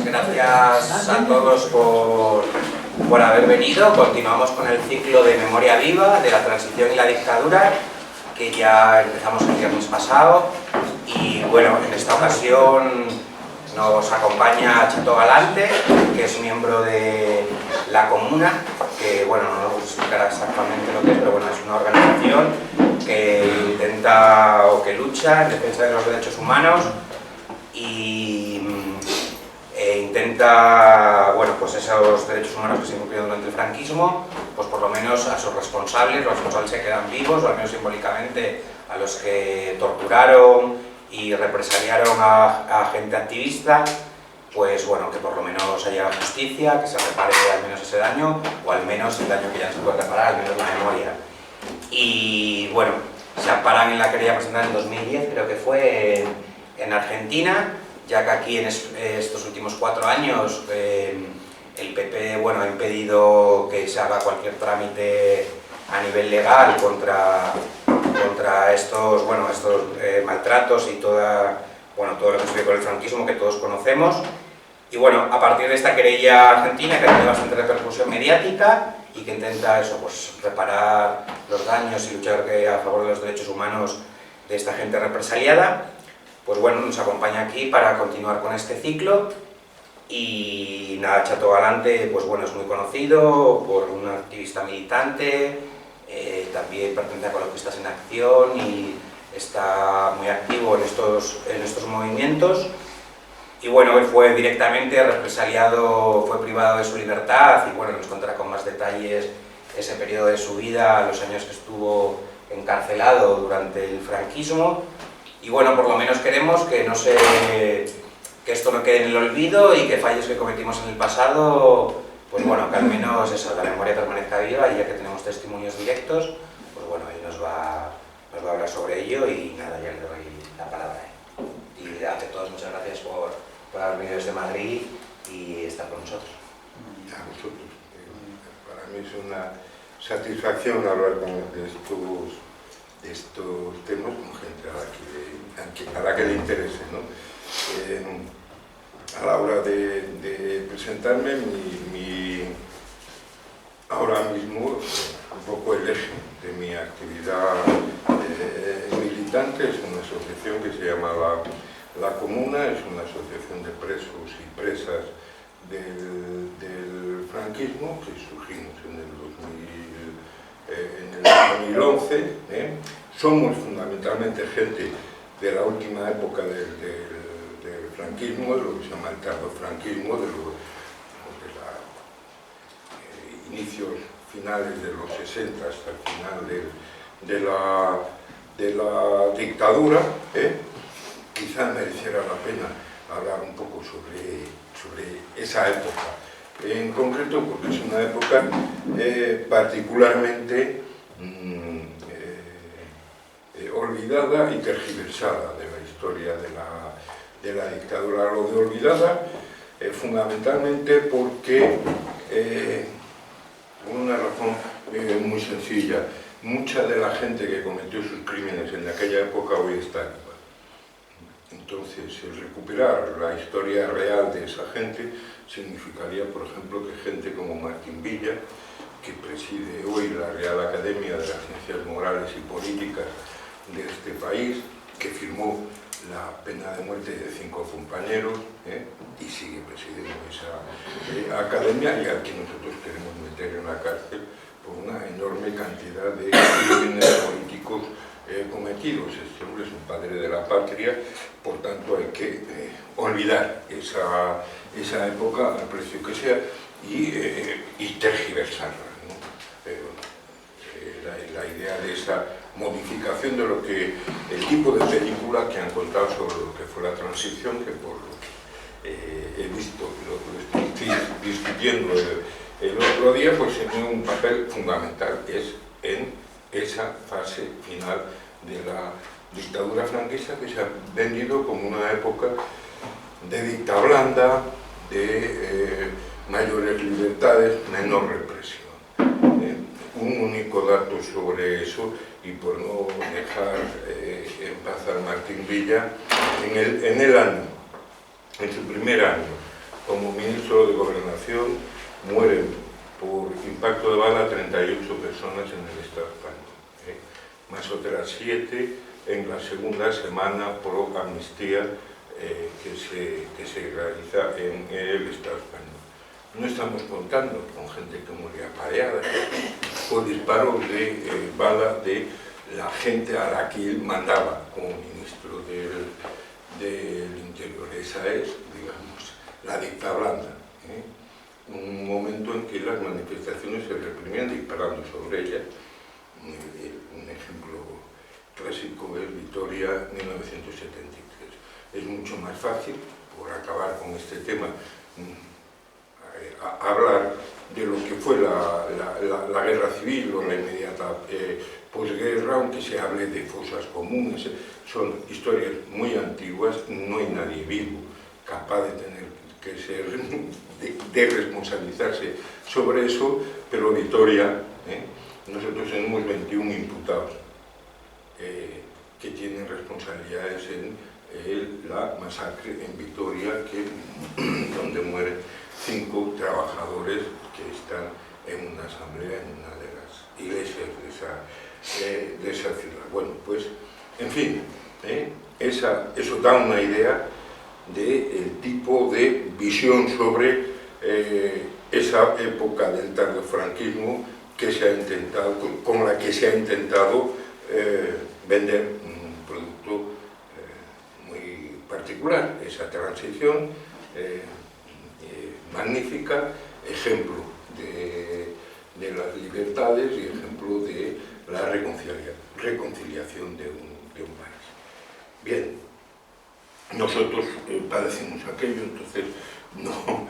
gracias a todos por haber venido. Continuamos con el ciclo de Memoria Viva, de la transición y la dictadura, que ya empezamos el viernes pasado. Y bueno, en esta ocasión nos acompaña Chato Galante, que es miembro de La Comuna, que bueno, no nos explicará exactamente lo que es, pero bueno, es una organización que intenta o que lucha en defensa de los derechos humanos y intenta, bueno, pues esos derechos humanos que se incumplieron durante el franquismo, pues por lo menos a sus responsables, los responsables que quedan vivos, o al menos simbólicamente a los que torturaron y represaliaron a gente activista, pues bueno, que por lo menos haya justicia, que se repare al menos ese daño, o al menos el daño que ya no se puede reparar, al menos la memoria. Y bueno, se amparan en la querella presentada en 2010, creo que fue en Argentina, ya que aquí en estos últimos 4 años el PP, bueno, ha impedido que se haga cualquier trámite a nivel legal contra estos, bueno, estos maltratos y todo lo que se ve con el franquismo que todos conocemos. Y bueno, a partir de esta querella argentina, que tiene bastante repercusión mediática y que intenta eso, pues reparar los daños y luchar a favor de los derechos humanos de esta gente represaliada, pues bueno, nos acompaña aquí para continuar con este ciclo. Y nada, Chato Galante, pues bueno, es muy conocido por un activista militante, también pertenece a Ecologistas en Acción y está muy activo en estos movimientos. Y bueno, él fue directamente represaliado, fue privado de su libertad y bueno, nos contará con más detalles ese periodo de su vida, los años que estuvo encarcelado durante el franquismo. Y bueno, por lo menos queremos que esto no quede en el olvido y que fallos que cometimos en el pasado, pues bueno, que al menos eso, la memoria permanezca viva, y ya que tenemos testimonios directos, pues bueno, él nos va a hablar sobre ello y nada, ya le doy la palabra. Y ante todos, muchas gracias por haber venido desde Madrid y estar con nosotros. A vosotros. Para mí es una satisfacción hablar de estos temas con gente a la que le interese, ¿no? A la hora de presentarme, ahora mismo un poco el eje de mi actividad militante es una asociación que se llama La Comuna, es una asociación de presos y presas del franquismo que surgimos en el 2011. Somos fundamentalmente gente de la última época del franquismo, de lo que se llama el tardofranquismo, de los inicios finales de los 60 hasta el final de la dictadura. Quizá mereciera la pena hablar un poco sobre esa época, en concreto porque es una época particularmente olvidada y tergiversada de la historia de la dictadura. Lo de olvidada fundamentalmente porque, por una razón muy sencilla, mucha de la gente que cometió sus crímenes en aquella época hoy está viva. Entonces, el recuperar la historia real de esa gente significaría, por ejemplo, que gente como Martín Villa, que preside hoy la Real Academia de las Ciencias Morales y Políticas de este país, que firmó la pena de muerte de 5 compañeros y sigue presidiendo esa academia, y al que nosotros queremos meter en la cárcel por una enorme cantidad de crímenes políticos cometidos. Este hombre es un padre de la patria, por tanto hay que olvidar esa época al precio que sea y tergiversarla, ¿no? La idea de esa modificación de lo que el tipo de película que han contado sobre lo que fue la transición, que por lo que he visto, lo estoy discutiendo el otro día, pues tiene un papel fundamental, es en esa fase final de la dictadura franquista, que se ha vendido como una época de dicta blanda, de mayores libertades, menor represión. Un único dato sobre eso, y por no dejar en paz a Martín Villa, en su primer año, como ministro de Gobernación mueren por impacto de bala 38 personas en el Estado español, más otras 7 en la segunda semana pro amnistía que se realiza en el Estado español. No estamos contando con gente que muere apaleada por disparos de bala de la gente a la que él mandaba como ministro del Interior. Esa es, digamos, la dicta blanda. Un momento en que las manifestaciones se reprimían disparando sobre ellas. Un ejemplo clásico es Vitoria 1973. Es mucho más fácil, por acabar con este tema, hablar de lo que fue la guerra civil o la inmediata posguerra, aunque se hable de fosas comunes. Son historias muy antiguas, no hay nadie vivo capaz de tener que ser, de responsabilizarse sobre eso, pero Vitoria, nosotros tenemos 21 imputados que tienen responsabilidades en la masacre en Vitoria, donde mueren 5 trabajadores que están en una asamblea en una de las iglesias de esa ciudad. Bueno, pues, en fin, eso da una idea del tipo de visión sobre esa época del tardofranquismo que se ha intentado, con la que se ha intentado vender un producto muy particular, esa transición magnífica, ejemplo de las libertades y ejemplo de la reconciliación de un país. Bien, nosotros padecimos aquello, entonces no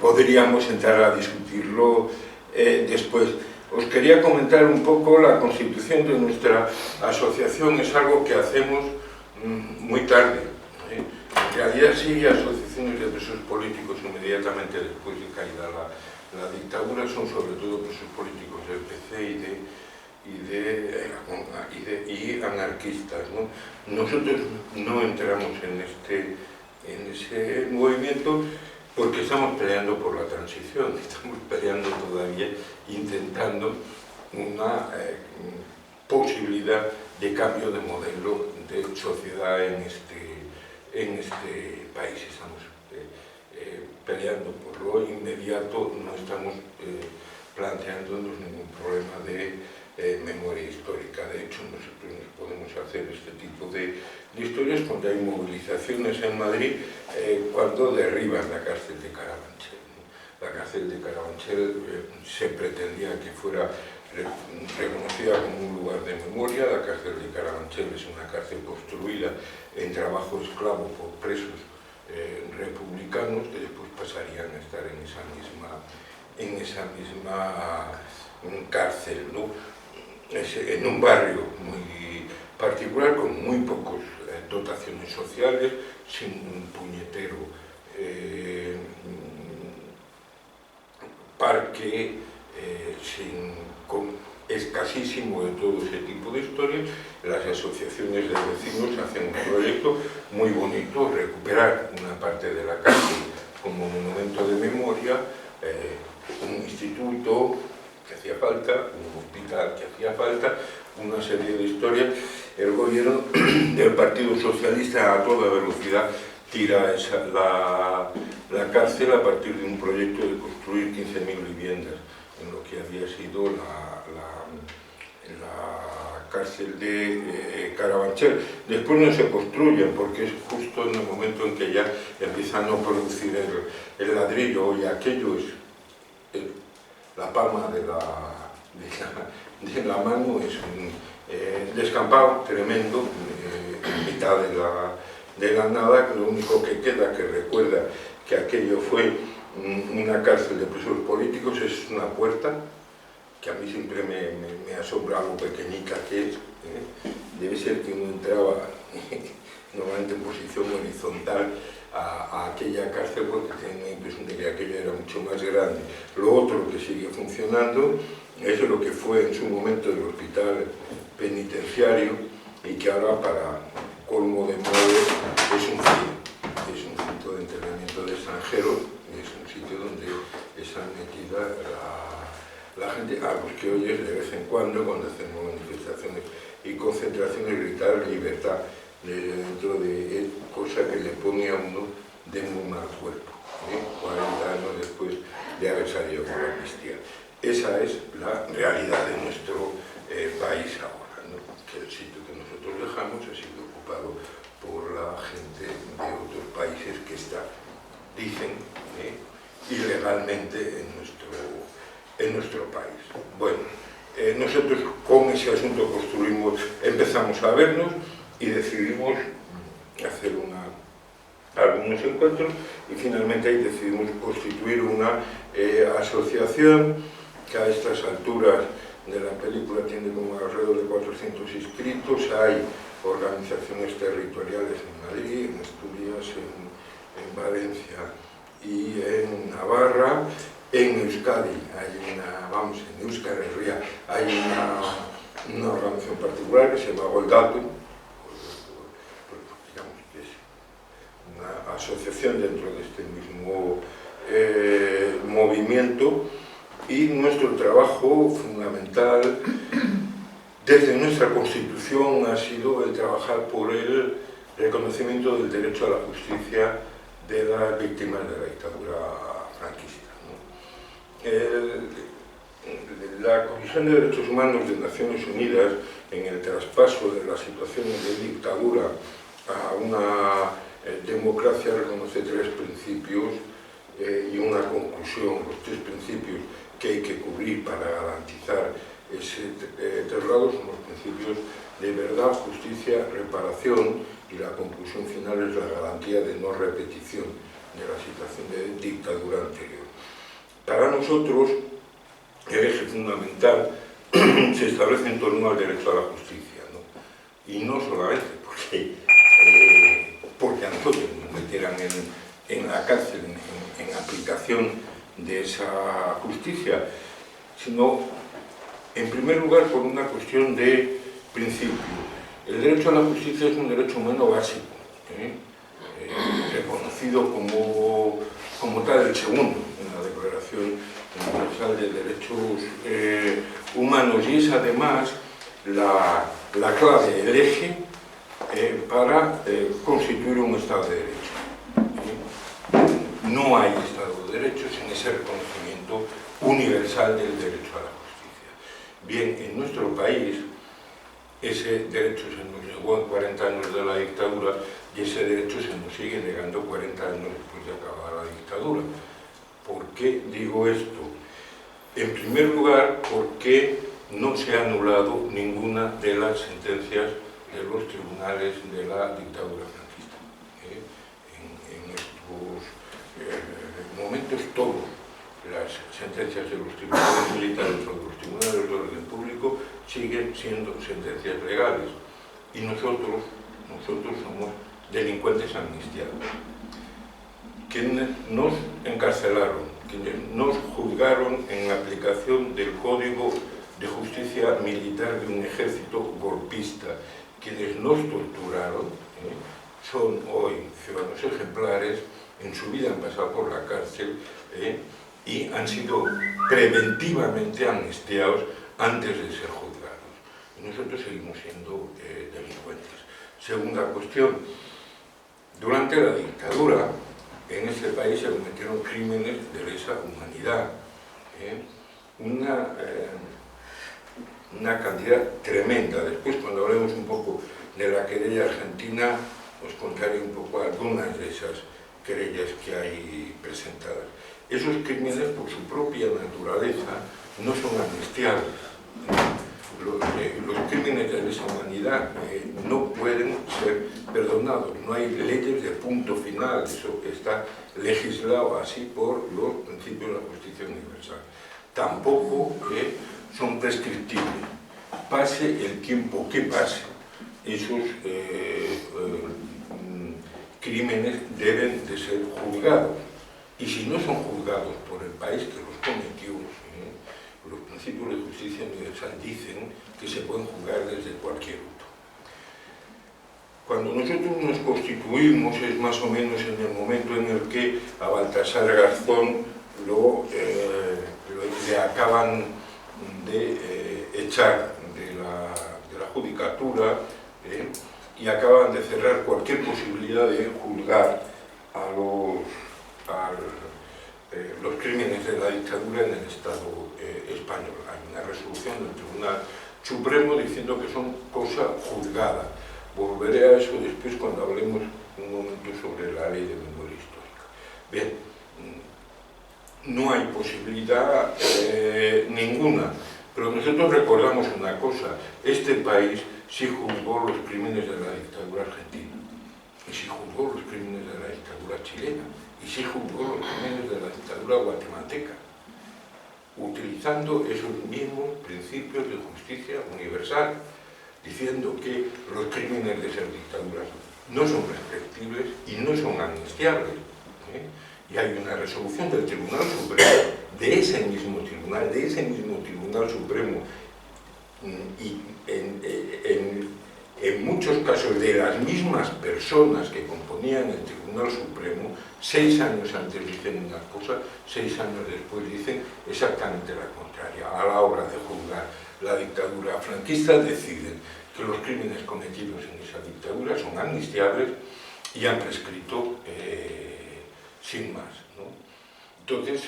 podríamos entrar a discutirlo después. Os quería comentar un poco la constitución de nuestra asociación. Es algo que hacemos muy tarde. En realidad sí hay asociaciones de presos políticos inmediatamente después de caída la dictadura, son sobre todo presos políticos del PC y anarquistas, ¿no? Nosotros no entramos en ese movimiento porque estamos peleando por la transición, estamos peleando todavía, intentando una posibilidad de cambio de modelo de sociedad en este país. Estamos peleando por lo inmediato, no estamos planteándonos ningún problema de memoria histórica. De hecho, nosotros nos podemos hacer este tipo de historias cuando hay movilizaciones en Madrid, cuando derriban la cárcel de Carabanchel. La cárcel de Carabanchel se pretendía que fuera reconocida como un lugar de memoria. La cárcel de Carabanchel es una cárcel construida en trabajo esclavo por presos republicanos que después pasarían a estar en esa misma cárcel, ¿no? En un barrio muy particular, con muy pocas dotaciones sociales, sin un puñetero parque, con escasísimo de todo ese tipo de historias. Las asociaciones de vecinos hacen un proyecto muy bonito, recuperar una parte de la cárcel como monumento de memoria, un instituto que hacía falta, un hospital que hacía falta, una serie de historias. El gobierno del Partido Socialista a toda velocidad tira la cárcel a partir de un proyecto de construir 15.000 viviendas en lo que había sido la cárcel de Carabanchel. Después no se construyen porque es justo en el momento en que ya empiezan a producir el ladrillo, y aquello es la palma de la mano, es un descampado tremendo en mitad de la nada, que lo único que queda, que recuerda que aquello fue una cárcel de presos políticos, es una puerta que a mí siempre me asombra lo pequeñita que es. Debe ser que uno entraba normalmente en posición horizontal a aquella cárcel porque tenía la impresión de que aquella era mucho más grande. Lo otro que sigue funcionando es lo que fue en su momento el hospital penitenciario y que ahora, para colmo de males, es un centro de entrenamiento de extranjero, es un sitio donde está metida la gente a los que oyes de vez en cuando hacemos manifestaciones y concentraciones, gritar libertad dentro de cosa que le pone a uno de muy mal cuerpo, 40 años después de haber salido con la amnistía. Esa es la realidad de nuestro país ahora, ¿no? Que el sitio que nosotros dejamos ha sido ocupado por la gente de otros países que dicen ilegalmente en nuestro país. Bueno, nosotros con ese asunto empezamos a vernos y decidimos hacer algunos encuentros y finalmente ahí decidimos constituir una asociación que a estas alturas de la película tiene como alrededor de 400 inscritos. Hay organizaciones territoriales en Madrid, en Asturias, en Valencia y en Navarra. En Euskadi hay en Euskal Herria hay una organización particular que se llama Goldatu, digamos que es una asociación dentro de este mismo movimiento, y nuestro trabajo fundamental desde nuestra Constitución ha sido el trabajar por el reconocimiento del derecho a la justicia de las víctimas de la dictadura franquista, ¿no? La Comisión de Derechos Humanos de Naciones Unidas, en el traspaso de las situaciones de dictadura a una democracia, reconoce 3 principios y una conclusión. Los 3 principios que hay que cubrir para garantizar ese traslado son los principios de verdad, justicia, reparación, y la conclusión final es la garantía de no repetición de la situación de dictadura anterior. Para nosotros, el eje fundamental se establece en torno al derecho a la justicia, ¿no? Y no solamente porque a nosotros nos metieran en la cárcel en aplicación de esa justicia, sino en primer lugar por una cuestión de principio. El derecho a la justicia es un derecho humano básico, reconocido como tal, el segundo en la Declaración Universal de Derechos Humanos, y es además la clave, el eje para constituir un Estado de Derecho. No hay Estado de Derecho sin ese reconocimiento universal del derecho a la justicia. Bien, en nuestro país ese derecho se nos negó en 40 años de la dictadura, y ese derecho se nos sigue negando 40 años después de acabar la dictadura. ¿Por qué digo esto? En primer lugar, porque no se ha anulado ninguna de las sentencias de los tribunales de la dictadura franquista. En estos momentos, todas las sentencias de los tribunales militares o de los tribunales de orden público siguen siendo sentencias legales, y nosotros somos delincuentes amnistiados. Quienes nos encarcelaron, quienes nos juzgaron en aplicación del Código de Justicia Militar de un ejército golpista, quienes nos torturaron, son hoy ciudadanos ejemplares, en su vida han pasado por la cárcel y han sido preventivamente amnistiados antes de ser juzgados. Y nosotros seguimos siendo delincuentes. Segunda cuestión, durante la dictadura en este país se cometieron crímenes de lesa humanidad, una cantidad tremenda. Después, cuando hablemos un poco de la querella argentina, os contaré un poco algunas de esas querellas que hay presentadas. Esos crímenes, por su propia naturaleza, no son amnistiables. Los crímenes de lesa humanidad no pueden ser perdonados. No hay leyes de punto final. Eso está legislado así por los principios de la justicia universal. Tampoco son prescriptibles. Pase el tiempo que pase, esos crímenes deben de ser juzgados. Y si no son juzgados por el país que los cometió, los principios de justicia universal dicen que se pueden juzgar desde cualquier otro. Cuando nosotros nos constituimos es más o menos en el momento en el que a Baltasar Garzón le acaban de echar de la judicatura y acaban de cerrar cualquier posibilidad de juzgar a los crímenes de la dictadura en el Estado español. Hay una resolución del Tribunal Supremo diciendo que son cosa juzgada. Volveré a eso después cuando hablemos un momento sobre la ley de memoria histórica. Bien, no hay posibilidad ninguna, pero nosotros recordamos una cosa: este país sí juzgó los crímenes de la dictadura argentina, y sí juzgó los crímenes de la dictadura chilena, y sí juzgó los crímenes de la dictadura guatemalteca, utilizando esos mismos principios de justicia universal, diciendo que los crímenes de esas dictaduras no son prescriptibles y no son amnistiables. Y hay una resolución del Tribunal Supremo, de ese mismo Tribunal Supremo, y en muchos casos de las mismas personas que componían el Tribunal Supremo, 6 años antes dicen una cosa, 6 años después dicen exactamente la contraria. A la hora de juzgar la dictadura franquista deciden que los crímenes cometidos en esa dictadura son amnistiables y han prescrito sin más, ¿no? Entonces,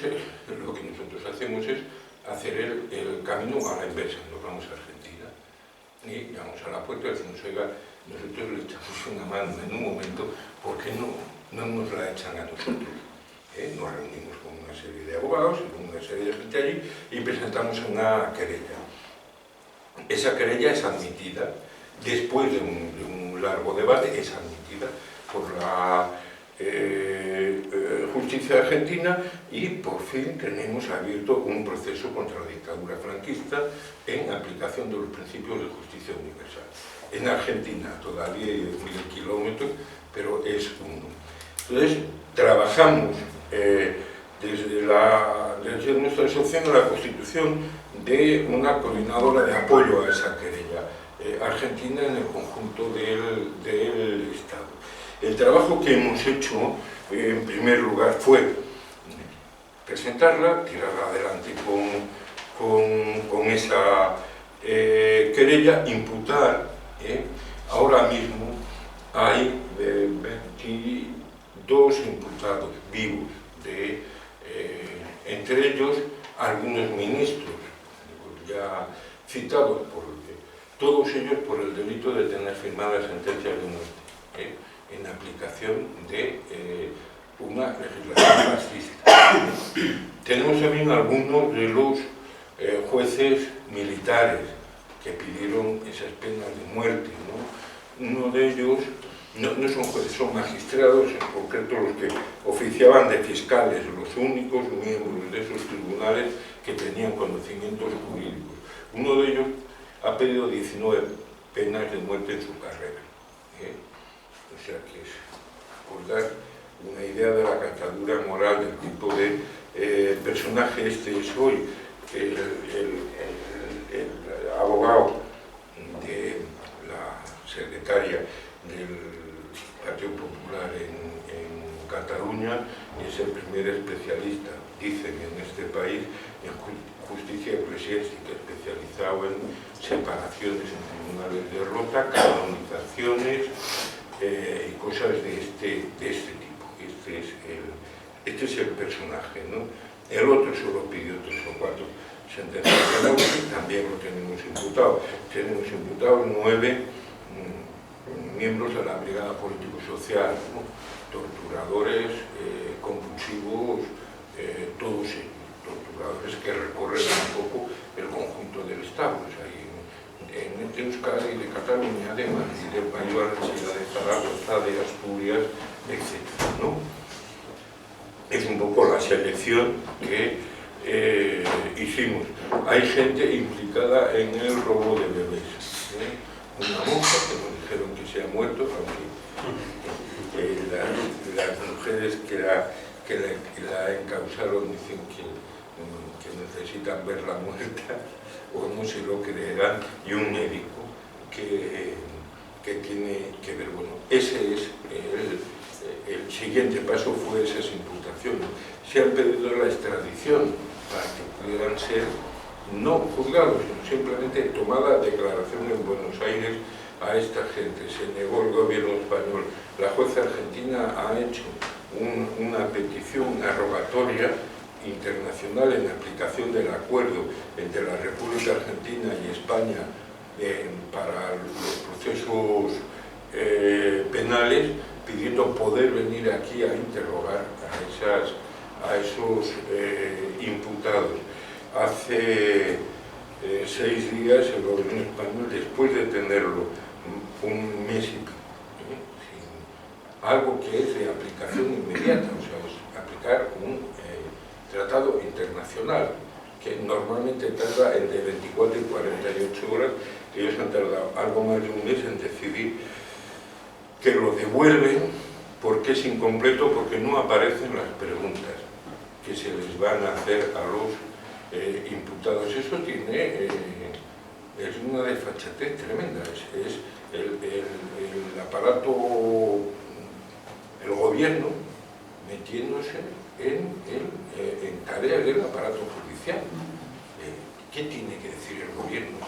lo que nosotros hacemos es hacer el camino a la inversa. Nos vamos a Argentina y llamamos a la puerta y decimos: oiga, nosotros le echamos una mano en un momento, ¿por qué no nos la echan a nosotros? Nos reunimos con una serie de abogados y con una serie de gente allí y presentamos una querella. Esa querella es admitida, después de un largo debate, es admitida por la justicia argentina y por fin tenemos abierto un proceso contra la dictadura franquista en aplicación de los principios de justicia universal. En Argentina todavía hay 10.000 kilómetros, pero es uno. Entonces, trabajamos desde nuestra asociación en la constitución de una coordinadora de apoyo a esa querella argentina en el conjunto del Estado. El trabajo que hemos hecho, en primer lugar, fue presentarla, tirarla adelante con esa querella, imputar. Ahora mismo hay 22 imputados vivos, entre ellos algunos ministros, ya citados, todos ellos por el delito de tener firmadas sentencias de muerte, en aplicación de una legislación fascista. Tenemos también algunos de los jueces militares que pidieron esas penas de muerte, ¿no? Uno de ellos, no son jueces, son magistrados, en concreto los que oficiaban de fiscales, los únicos miembros de esos tribunales que tenían conocimientos jurídicos. Uno de ellos ha pedido 19 penas de muerte en su carrera. O sea que es por dar una idea de la catadura moral del tipo de personaje. Este es hoy el abogado de la secretaria del Partido Popular en Cataluña, y es el primer especialista, dicen, en este país en justicia eclesiástica, especializado en separaciones en tribunales de rota, canonizaciones y cosas de este tipo. Este es el personaje, ¿no? El otro solo pidió 3 o 4 sentencias de muerte, también lo tenemos imputado. Tenemos imputados 9 miembros de la Brigada Político-Social, ¿no? Torturadores, compulsivos, todos ellos, torturadores que recorren un poco el conjunto del Estado. O sea, en Euskadi, de Cataluña, de Madrid, de País Valenciano, de Zaragoza, de Asturias, etc., ¿no? Es un poco la selección que hicimos. Hay gente implicada en el robo de bebés. Una monja que nos dijeron que se ha muerto, aunque las mujeres que la encausaron dicen que necesitan verla muerta o no se lo creerán, y un médico que que tiene que ver. Bueno, ese es el siguiente paso, fue esas imputaciones. Se han pedido la extradición para que pudieran ser no juzgados, sino simplemente tomada declaración en Buenos Aires a esta gente. Se negó el gobierno español. La jueza argentina ha hecho una petición, una rogatoria internacional en aplicación del acuerdo entre la República Argentina y España para los procesos penales, pidiendo poder venir aquí a interrogar a esos imputados. Hace 6 días el gobierno español, después de tenerlo un mes y pico, algo que es de aplicación inmediata, o sea, es aplicar un tratado internacional que normalmente tarda entre 24 y 48 horas. Ellos han tardado algo más de un mes en decidir que lo devuelven porque es incompleto, porque no aparecen las preguntas que se les van a hacer a los imputados. Eso tiene, es una desfachatez tremenda, es el aparato, el gobierno metiéndose en tareas del aparato judicial. ¿Qué tiene que decir el gobierno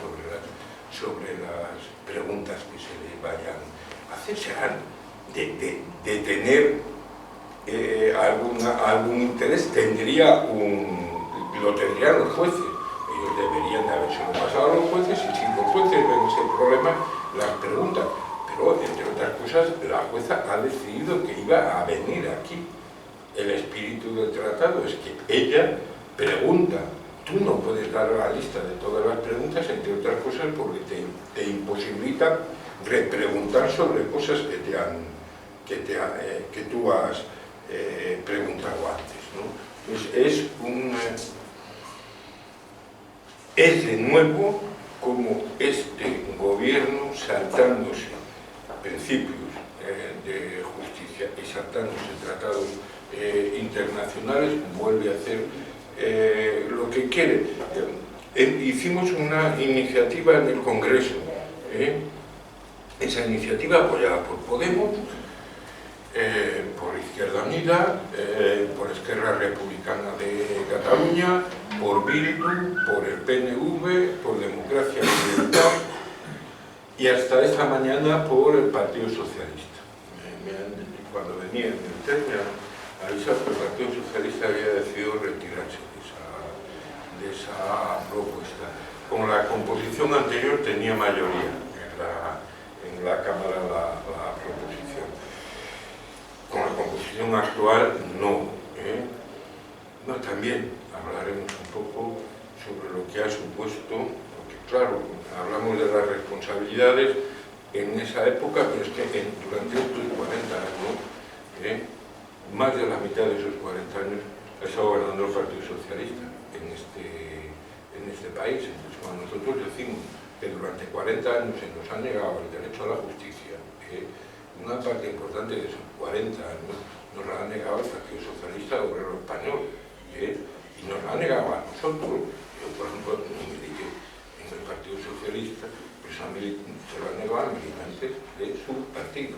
sobre las preguntas que se le vayan a hacer? Serán de tener algún interés, lo tendrían los jueces. Ellos deberían de habérselo pasado a los jueces, y si los jueces ven ese problema, las preguntan. Pero, entre otras cosas, la jueza ha decidido que iba a venir aquí. El espíritu del tratado es que ella pregunta. Tú no puedes dar la lista de todas las preguntas, entre otras cosas porque te imposibilita repreguntar sobre cosas que tú has preguntado antes, ¿no? Entonces es de nuevo como este gobierno, saltándose principios de justicia y saltándose tratados internacionales, vuelve a hacer lo que quiere. Hicimos una iniciativa en el Congreso, esa iniciativa apoyada por Podemos, por Izquierda Unida, por Esquerra Republicana de Cataluña, por Bildu, por el PNV, por Democracia y Libertad, y hasta esta mañana por el Partido Socialista. Cuando venía en el tren me avisaron que el Partido Socialista había decidido retirarse de esa propuesta. Con la composición anterior tenía mayoría en la Cámara la proposición. Con la composición actual no. No, también hablaremos un poco sobre lo que ha supuesto, porque claro, hablamos de las responsabilidades en esa época, pero es que durante estos 40 años, más de la mitad de esos 40 años ha estado gobernando el Partido Socialista en este país. Entonces, cuando nosotros decimos que durante 40 años se nos ha negado el derecho a la justicia, una parte importante de esos 40 años nos la ha negado el Partido Socialista Obrero Español, y nos la ha negado a nosotros. Yo, por ejemplo, no milité en el Partido Socialista, pero se lo ha negado a militantes de su partido.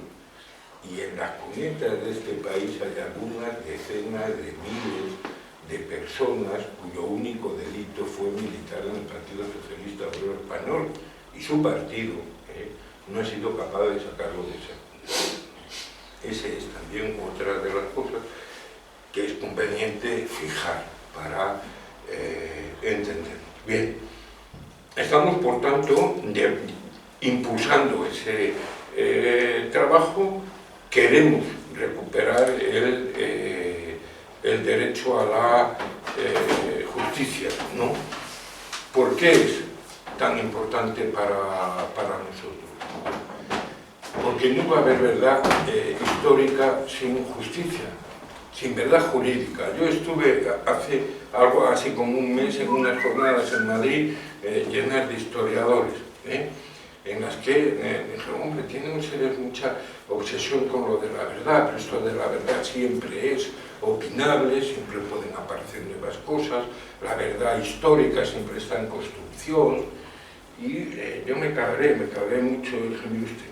Y en las cunetas de este país hay algunas decenas de miles de personas cuyo único delito fue militar en el Partido Socialista Obrero Español, y su partido no ha sido capaz de sacarlo de esa. Esa es también otra de las cosas que es conveniente fijar para entender. Bien, estamos por tanto impulsando ese trabajo. Queremos recuperar el derecho a la justicia, ¿no? ¿Por qué es tan importante para nosotros? Porque no va a haber verdad histórica sin justicia, sin verdad jurídica. Yo estuve hace algo así como un mes en unas jornadas en Madrid llenas de historiadores, en las que dijeron, hombre, tienen ustedes mucha obsesión con lo de la verdad, pero esto de la verdad siempre es opinable, siempre pueden aparecer nuevas cosas, la verdad histórica siempre está en construcción, y yo me cabré mucho, dije, mire usted,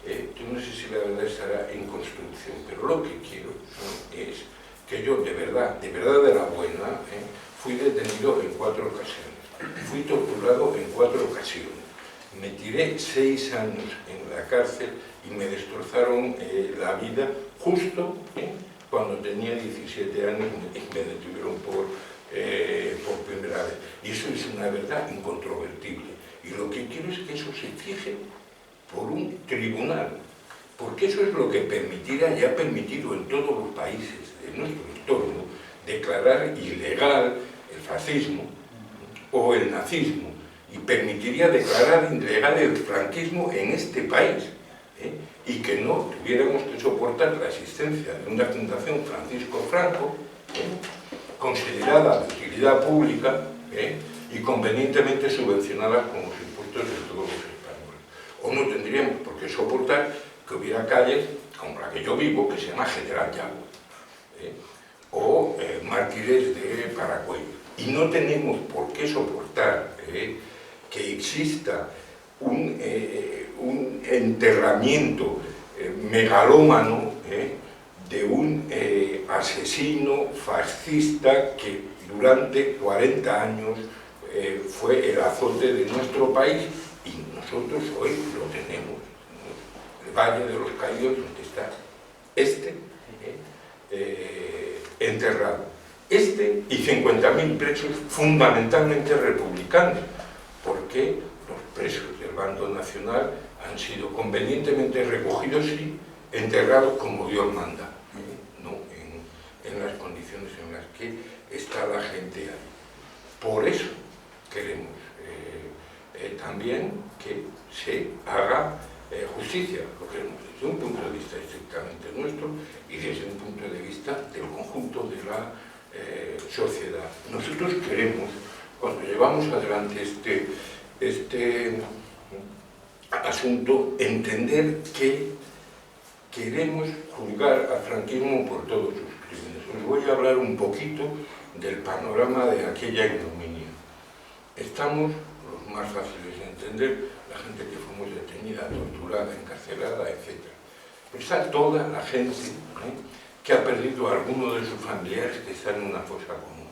yo no sé si la verdad estará en construcción, pero lo que quiero, ¿no?, es que yo de verdad de la buena, fui detenido en 4 ocasiones, fui torturado en 4 ocasiones, me tiré 6 años en la cárcel y me destrozaron la vida justo cuando tenía 17 años y me detuvieron por primera vez. Y eso es una verdad incontrovertible. Y lo que quiero es que eso se fije por un tribunal, porque eso es lo que permitirá y ha permitido en todos los países de nuestro entorno declarar ilegal el fascismo o el nazismo, y permitiría declarar ilegal el franquismo en este país, y que no tuviéramos que soportar la existencia de una Fundación Francisco Franco, considerada de utilidad pública y convenientemente subvencionada con los impuestos de todos los españoles. O no tendríamos por qué soportar que hubiera calles como la que yo vivo, que se llama General Yago, o Mártires de Paracuello. Y no tenemos por qué soportar que exista un enterramiento megalómano de un asesino fascista que durante 40 años fue el azote de nuestro país, y nosotros hoy lo tenemos, ¿no?, el Valle de los Caídos, donde está enterrado. Y 50.000 presos fundamentalmente republicanos, porque los presos del bando nacional han sido convenientemente recogidos y enterrados como Dios manda, no en las condiciones en las que está la gente ahí. Por eso queremos también que se haga justicia, lo queremos desde un punto de vista estrictamente nuestro y desde un punto de vista del conjunto de la sociedad. Nosotros queremos, cuando llevamos adelante este asunto, entender que queremos juzgar al franquismo por todos sus crímenes. Os voy a hablar un poquito del panorama de aquella ignominia. Estamos, los más fáciles de entender, la gente que fuimos detenida, torturada, encarcelada, etc. Pero está toda la gente que ha perdido a alguno de sus familiares que está en una fosa común.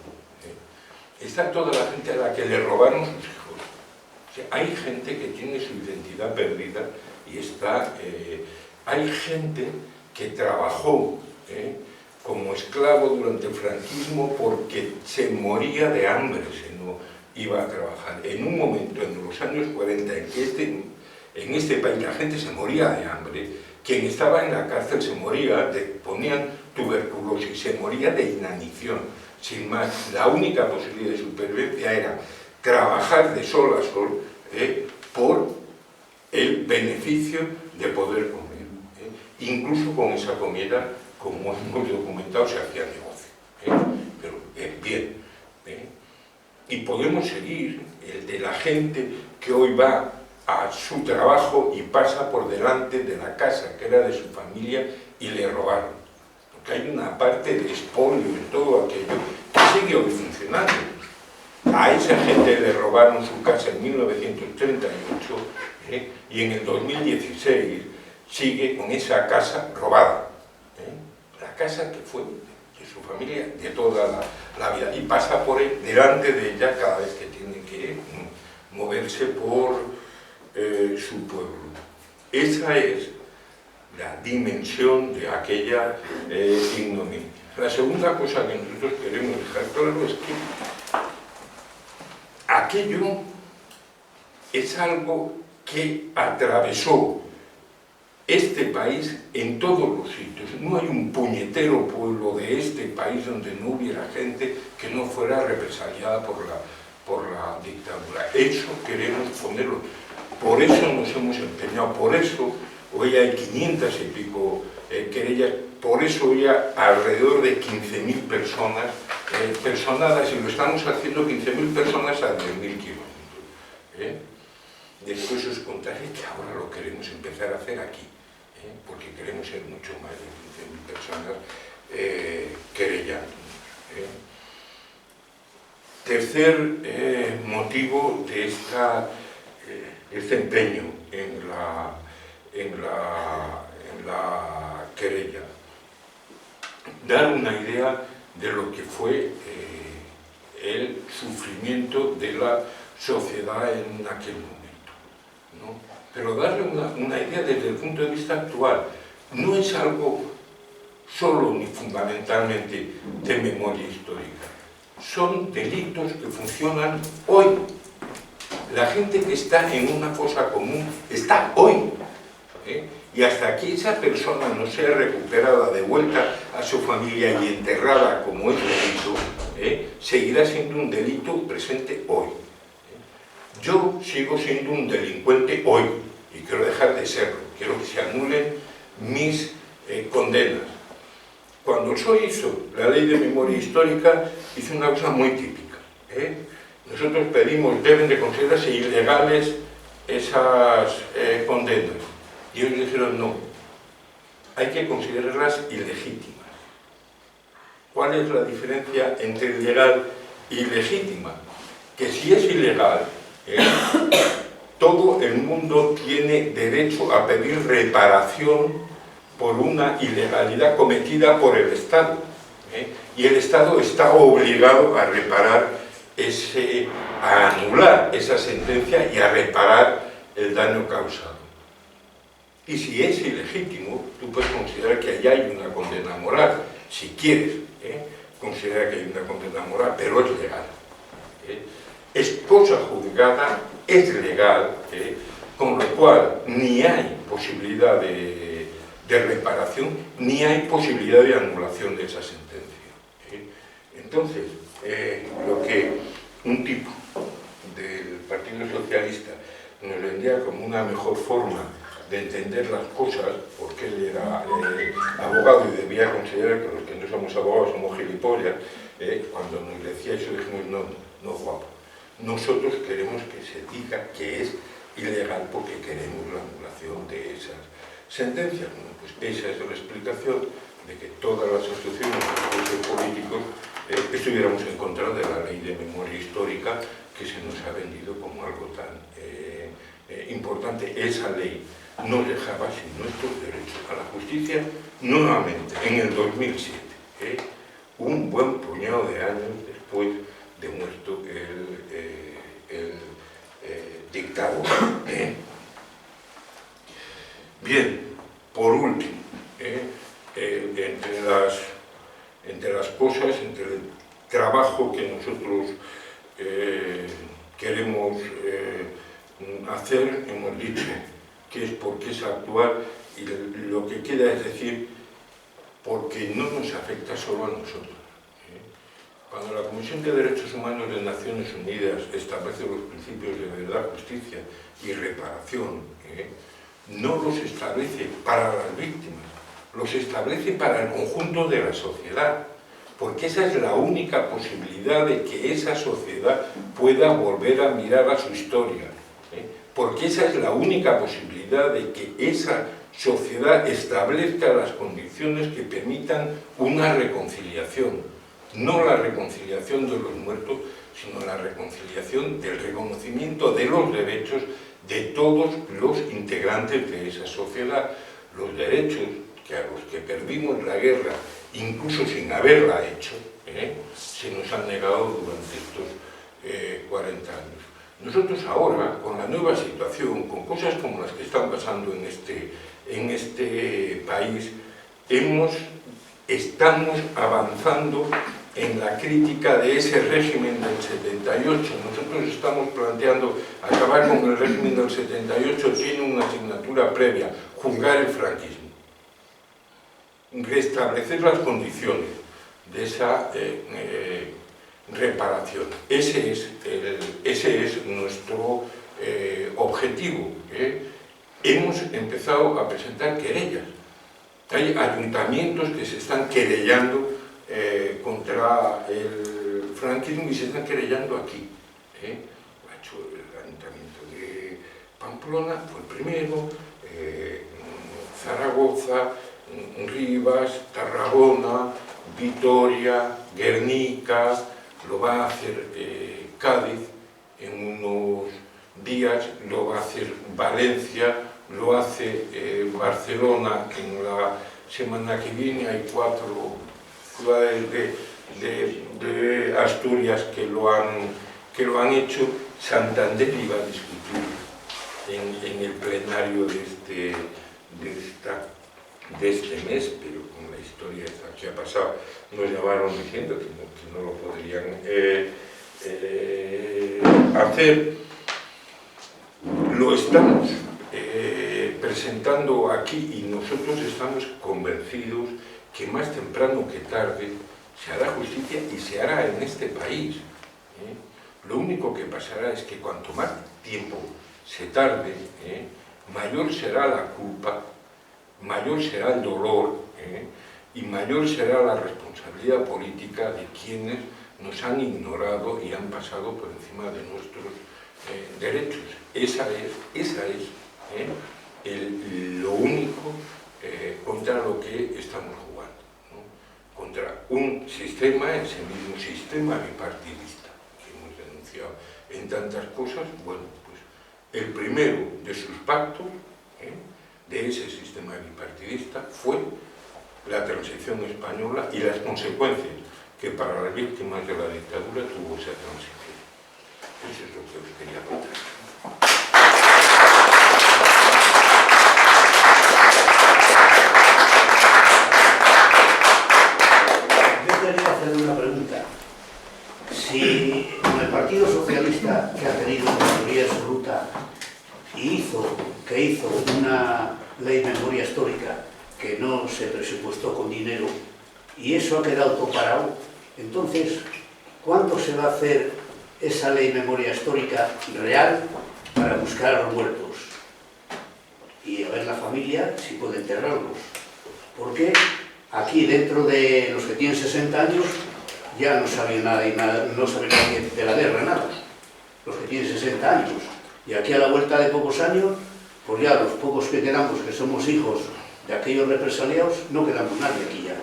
Está toda la gente a la que le robaron sus hijos. O sea, hay gente que tiene su identidad perdida y hay gente que trabajó como esclavo durante el franquismo porque se moría de hambre si no iba a trabajar. En un momento, en los años 40, en que en este país la gente se moría de hambre, quien estaba en la cárcel se moría, ponían tuberculosis, se moría de inanición, sin más. La única posibilidad de supervivencia era trabajar de sol a sol por el beneficio de poder comer. Incluso con esa comida, como hemos documentado, se hacía negocio. Pero bien. Y podemos seguir el de la gente que hoy va a su trabajo y pasa por delante de la casa que era de su familia y le robaron. Porque hay una parte de expolio en todo aquello que sigue hoy funcionando. A esa gente le robaron su casa en 1938 y en el 2016 sigue con esa casa robada. La casa que fue de su familia de toda la vida, y pasa por delante de ella cada vez que tiene que moverse por su pueblo. Esa es la dimensión de aquella ignominia. La segunda cosa que nosotros queremos dejar claro es que aquello es algo que atravesó este país en todos los sitios. No hay un puñetero pueblo de este país donde no hubiera gente que no fuera represaliada por la dictadura. Eso queremos ponerlo. Por eso nos hemos empeñado, por eso hoy hay 500 y pico querellas, por eso hoy hay alrededor de 15.000 personas personadas, y lo estamos haciendo 15.000 personas a 10.000 kilómetros. Después os contaré que ahora lo queremos empezar a hacer aquí, porque queremos ser mucho más de 15.000 personas querellándonos. Tercer motivo de este empeño en en la querella. Dar una idea de lo que fue el sufrimiento de la sociedad en aquel momento, ¿no? Pero darle una idea desde el punto de vista actual. No es algo solo ni fundamentalmente de memoria histórica. Son delitos que funcionan hoy. La gente que está en una fosa común está hoy. Y hasta que esa persona no sea recuperada, de vuelta a su familia y enterrada como es delito, seguirá siendo un delito presente hoy. Yo sigo siendo un delincuente hoy y quiero dejar de serlo. Quiero que se anulen mis condenas. Cuando el PSOE hizo la ley de memoria histórica, hizo una cosa muy típica. Nosotros pedimos, deben de considerarse ilegales esas condenas. Y ellos dijeron no, hay que considerarlas ilegítimas. ¿Cuál es la diferencia entre ilegal y legítima? Que si es ilegal, todo el mundo tiene derecho a pedir reparación por una ilegalidad cometida por el Estado. Y el Estado está obligado a reparar a anular esa sentencia y a reparar el daño causado. Y si es ilegítimo, tú puedes considerar que allá hay una condena moral, si quieres, considerar que hay una condena moral, pero es legal. Es cosa juzgada, es legal, con lo cual ni hay posibilidad de reparación, ni hay posibilidad de anulación de esa sentencia. Entonces, lo que un tipo del Partido Socialista nos vendía como una mejor forma de entender las cosas, porque él era abogado y debía considerar que los que no somos abogados somos gilipollas, cuando nos decía eso dijimos, no guapo, nosotros queremos que se diga que es ilegal porque queremos la anulación de esas sentencias. Bueno, pues esa es la explicación de que todas las asociaciones de políticos estuviéramos en contra de la ley de memoria histórica que se nos ha vendido como algo tan importante. Esa ley nos dejaba sin nuestros derechos a la justicia nuevamente en el 2007, un buen puñado de años después de muerto el dictador. Bien, por último, entre las cosas, entre el trabajo que nosotros queremos hacer, hemos dicho que es porque es actual, y lo que queda es decir, porque no nos afecta solo a nosotros. Cuando la Comisión de Derechos Humanos de Naciones Unidas establece los principios de verdad, justicia y reparación, no los establece para las víctimas, los establece para el conjunto de la sociedad, porque esa es la única posibilidad de que esa sociedad pueda volver a mirar a su historia, porque esa es la única posibilidad de que esa sociedad establezca las condiciones que permitan una reconciliación, no la reconciliación de los muertos, sino la reconciliación del reconocimiento de los derechos de todos los integrantes de esa sociedad, los derechos que a los que perdimos la guerra, incluso sin haberla hecho, se nos han negado durante estos 40 años. Nosotros ahora, con la nueva situación, con cosas como las que están pasando en este país, estamos avanzando en la crítica de ese régimen del 78. Nosotros estamos planteando acabar con el régimen del 78, tiene una asignatura previa, juzgar el franquismo, restablecer las condiciones de esa reparación. Ese es nuestro objetivo. Hemos empezado a presentar querellas. Hay ayuntamientos que se están querellando contra el franquismo y se están querellando aquí. Lo ha hecho el ayuntamiento de Pamplona, fue el primero, Zaragoza, Rivas, Tarragona, Vitoria, Guernica, lo va a hacer Cádiz en unos días, lo va a hacer Valencia, lo hace Barcelona. En la semana que viene hay 4 ciudades de Asturias que lo han hecho. Santander iba a discutir en el plenario de este mes, pero con la historia esta que ha pasado nos llamaron diciendo que no lo podrían hacer. Lo estamos presentando aquí y nosotros estamos convencidos que más temprano que tarde se hará justicia y se hará en este país. Lo único que pasará es que cuanto más tiempo se tarde, mayor será la culpa, mayor será el dolor y mayor será la responsabilidad política de quienes nos han ignorado y han pasado por encima de nuestros derechos. Esa es lo único contra lo que estamos jugando, ¿no? Contra un sistema, ese mismo sistema bipartidista que hemos denunciado en tantas cosas. Bueno, pues el primero de sus pactos de ese sistema bipartidista fue la transición española y las consecuencias que para las víctimas de la dictadura tuvo esa transición. Eso es lo que os quería contar. Yo quería hacer una pregunta. Si con el Partido Socialista, que ha tenido mayoría absoluta y que hizo una ley de memoria histórica que no se presupuestó con dinero y eso ha quedado todo parado, entonces, ¿cuándo se va a hacer esa ley de memoria histórica real para buscar a los muertos? Y a ver la familia si puede enterrarlos. Porque aquí, dentro de los que tienen 60 años, ya no sabe nada y no sabe nadie de la guerra, nada. Los que tienen 60 años. Y aquí a la vuelta de pocos años, pues ya los pocos que quedamos, que somos hijos de aquellos represaliados, no quedamos nadie aquí ya.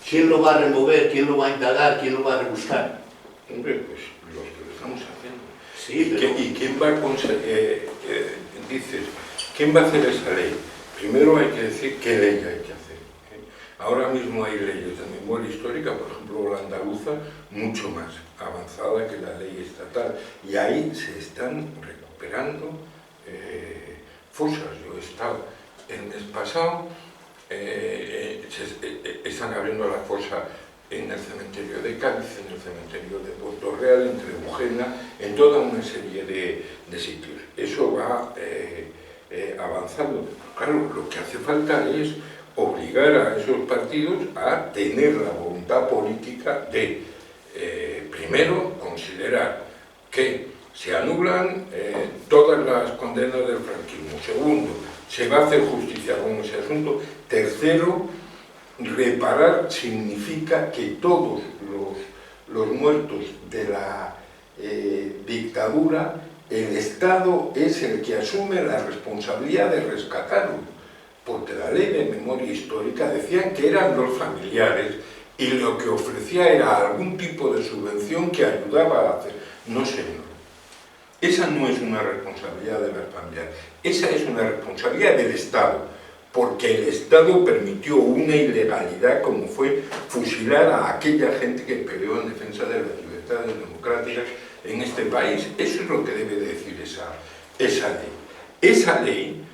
¿Quién lo va a remover? ¿Quién lo va a indagar? ¿Quién lo va a rebuscar? Hombre, pues los que lo estamos haciendo. Sí, pero... ¿Y quién va a conseguir? Dices, ¿quién va a hacer esa ley? Primero hay que decir qué ley hay que hacer. Ahora mismo hay leyes de memoria histórica, por ejemplo la andaluza, mucho más avanzada que la ley estatal. Y ahí se están recuperando fosas. Yo he estado el mes pasado, están abriendo la fosa en el cementerio de Cádiz, en el cementerio de Puerto Real, en Trebujena, en toda una serie de sitios. Eso va avanzando. Claro, lo que hace falta es obligar a esos partidos a tener la voluntad política de, primero, considerar que se anulan todas las condenas del franquismo. Segundo, se va a hacer justicia con ese asunto. Tercero, reparar significa que todos los muertos de la dictadura, el Estado es el que asume la responsabilidad de rescatarlos, porque la ley de memoria histórica decía que eran los familiares y lo que ofrecía era algún tipo de subvención que ayudaba a hacer. No, señor. Esa no es una responsabilidad de las familias, esa es una responsabilidad del Estado, porque el Estado permitió una ilegalidad como fue fusilar a aquella gente que peleó en defensa de las libertades democráticas en este país. Eso es lo que debe decir esa ley. Esa ley,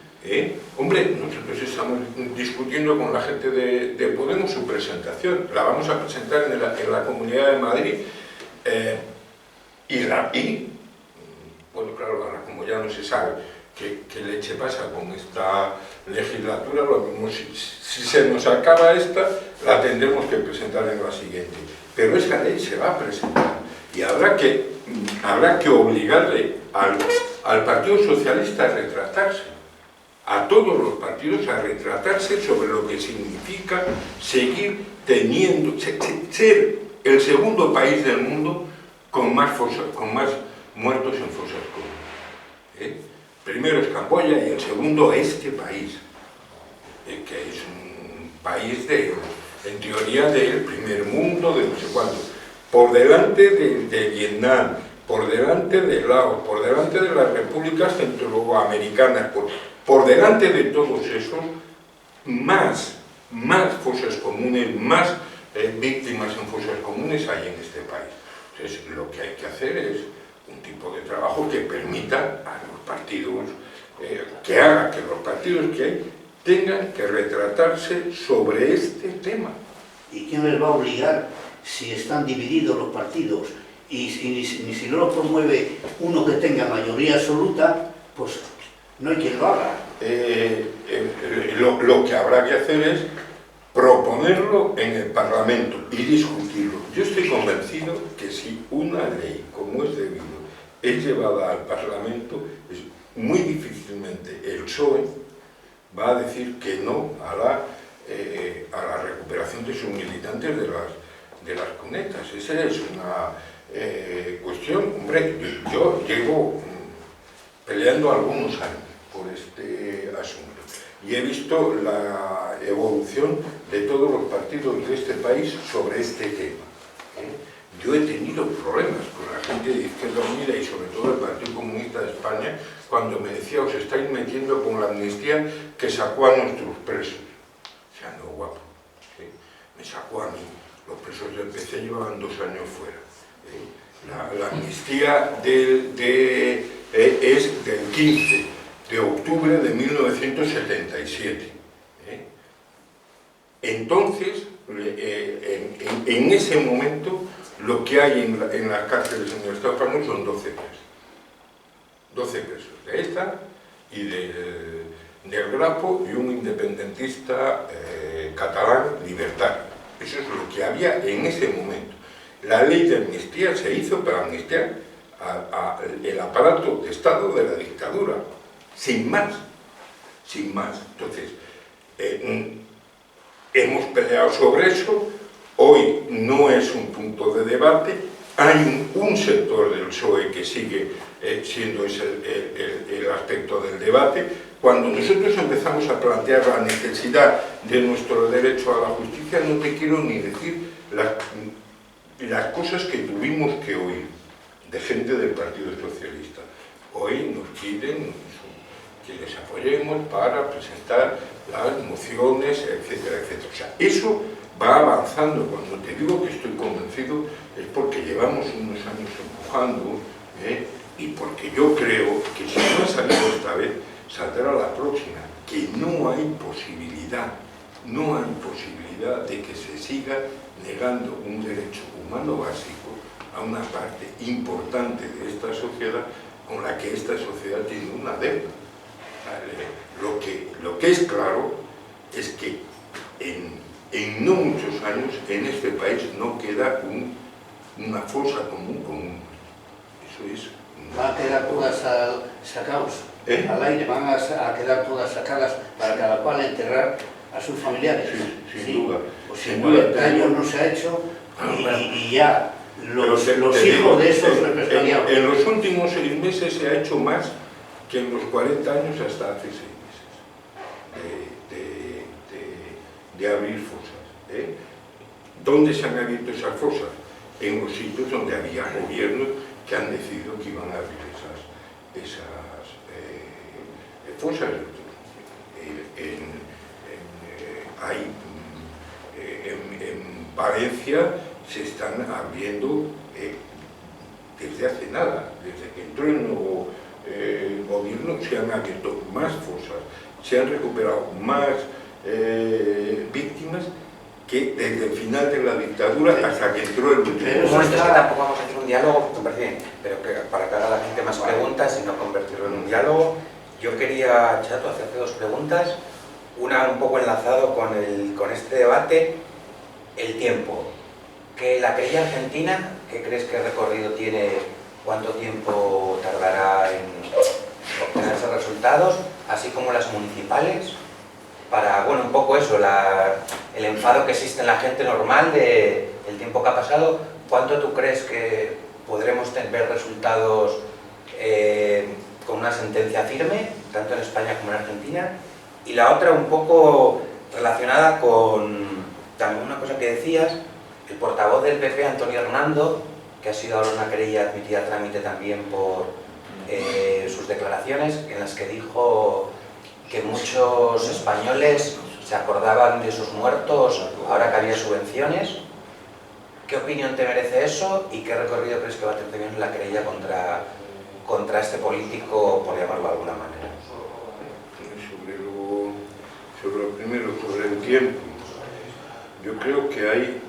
hombre, nosotros estamos discutiendo con la gente de Podemos su presentación, la vamos a presentar en la Comunidad de Madrid bueno, claro, ahora como ya no se sabe qué leche pasa con esta legislatura, lo mismo si se nos acaba esta, la tendremos que presentar en la siguiente. Pero esa ley se va a presentar y habrá que obligarle al Partido Socialista a retratarse, a todos los partidos a retratarse sobre lo que significa seguir teniendo, ser el segundo país del mundo con más muertos en fosas comunes. Primero es Camboya y el segundo este país, que es un país en teoría del primer mundo, de no sé cuánto, por delante de Vietnam, por delante de Laos, por delante de las repúblicas centroamericanas, por delante de todos esos, más fosas comunes, más víctimas en fosas comunes hay en este país. Entonces, lo que hay que hacer es un tipo de trabajo que permita a los partidos, que haga que los partidos que hay tengan que retratarse sobre este tema. ¿Y quién les va a obligar si están divididos los partidos? Y si no lo promueve uno que tenga mayoría absoluta, pues no hay quien lo haga. Lo que habrá que hacer es proponerlo en el Parlamento y discutirlo. Yo estoy convencido que si una ley, como es debido, es llevada al Parlamento, muy difícilmente el PSOE va a decir que no a la recuperación de sus militantes de las cunetas. Esa es una cuestión. Hombre, yo llevo peleando algunos años por este asunto y he visto la evolución de todos los partidos de este país sobre este tema. Yo he tenido problemas con la gente de Izquierda Unida y sobre todo el Partido Comunista de España cuando me decía: os estáis metiendo con la amnistía que sacó a nuestros presos. O sea, no, guapo. ¿Sí? Me sacó a mí. Los presos del PC llevaban 2 años fuera. La amnistía es del 15 de octubre de 1977. Entonces, en ese momento, lo que hay en las cárceles en el Estado español son 12 presos. 12 presos de ETA y del Grapo y un independentista catalán libertario. Eso es lo que había en ese momento. La ley de amnistía se hizo para amnistiar el aparato de Estado de la dictadura, sin más. Entonces, hemos peleado sobre eso. Hoy no es un punto de debate. Hay un sector del PSOE que sigue siendo ese el aspecto del debate. Cuando nosotros empezamos a plantear la necesidad de nuestro derecho a la justicia, no te quiero ni decir las cosas que tuvimos que oír de gente del Partido Socialista. Hoy nos piden que les apoyemos para presentar las mociones, etcétera, etcétera. O sea, eso va avanzando. Cuando te digo que estoy convencido es porque llevamos unos años empujando, y porque yo creo que si no ha salido esta vez, saldrá la próxima, que no hay posibilidad de que se siga negando un derecho humano básico a una parte importante de esta sociedad con la que esta sociedad tiene una deuda. Lo que es claro es que en no muchos años en este país no queda una fosa común. Eso es. Van a quedar todas sacados al aire, van a quedar todas sacadas para cada cual enterrar a sus familiares. Sin duda. Pues sin 90 años no se ha hecho y ya los hijos de esos represaliados. En los últimos 6 meses se ha hecho más que en los 40 años hasta hace 6 meses de abrir fosas. ¿Dónde se han abierto esas fosas? En los sitios donde había gobiernos que han decidido que iban a abrir esas fosas. En Valencia se están abriendo desde hace nada, desde que entró el nuevo gobierno se han abierto más fosas, se han recuperado más víctimas que desde el final de la dictadura hasta que entró el último. Bueno, es que tampoco vamos a hacer un diálogo, me parece bien, pero que para que haga la gente más preguntas y no convertirlo en un diálogo. Yo quería, Chato, hacerte 2 preguntas. Una un poco enlazado con este debate, el tiempo. Que la querella argentina, ¿qué crees que recorrido tiene? ¿Cuánto tiempo tardará en obtener esos resultados? Así como las municipales, para, bueno, un poco eso, el enfado que existe en la gente normal del tiempo que ha pasado. ¿Cuánto tú crees que podremos ver resultados con una sentencia firme, tanto en España como en Argentina? Y la otra un poco relacionada con también una cosa que decías, el portavoz del PP, Antonio Hernando, que ha sido ahora una querella admitida a trámite también por sus declaraciones, en las que dijo que muchos españoles se acordaban de sus muertos ahora que había subvenciones. ¿Qué opinión te merece eso y qué recorrido crees que va a tener la querella contra este político, por llamarlo de alguna manera? Sobre lo primero, sobre el tiempo, yo creo que hay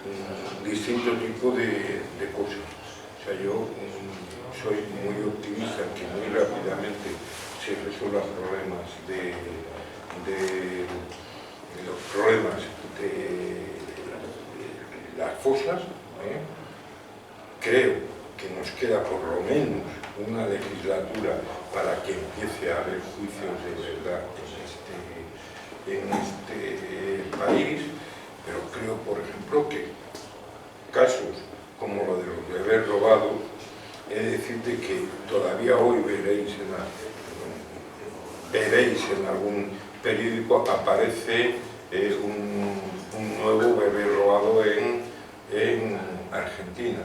distintos tipos de cosas. O sea, yo soy muy optimista en que muy rápidamente se resuelvan problemas de las fosas. Creo que nos queda por lo menos una legislatura para que empiece a haber juicios de verdad en este país, pero creo, por ejemplo, que casos como lo de los bebés robados, he de decirte que todavía hoy veréis en algún periódico aparece un nuevo bebé robado en Argentina.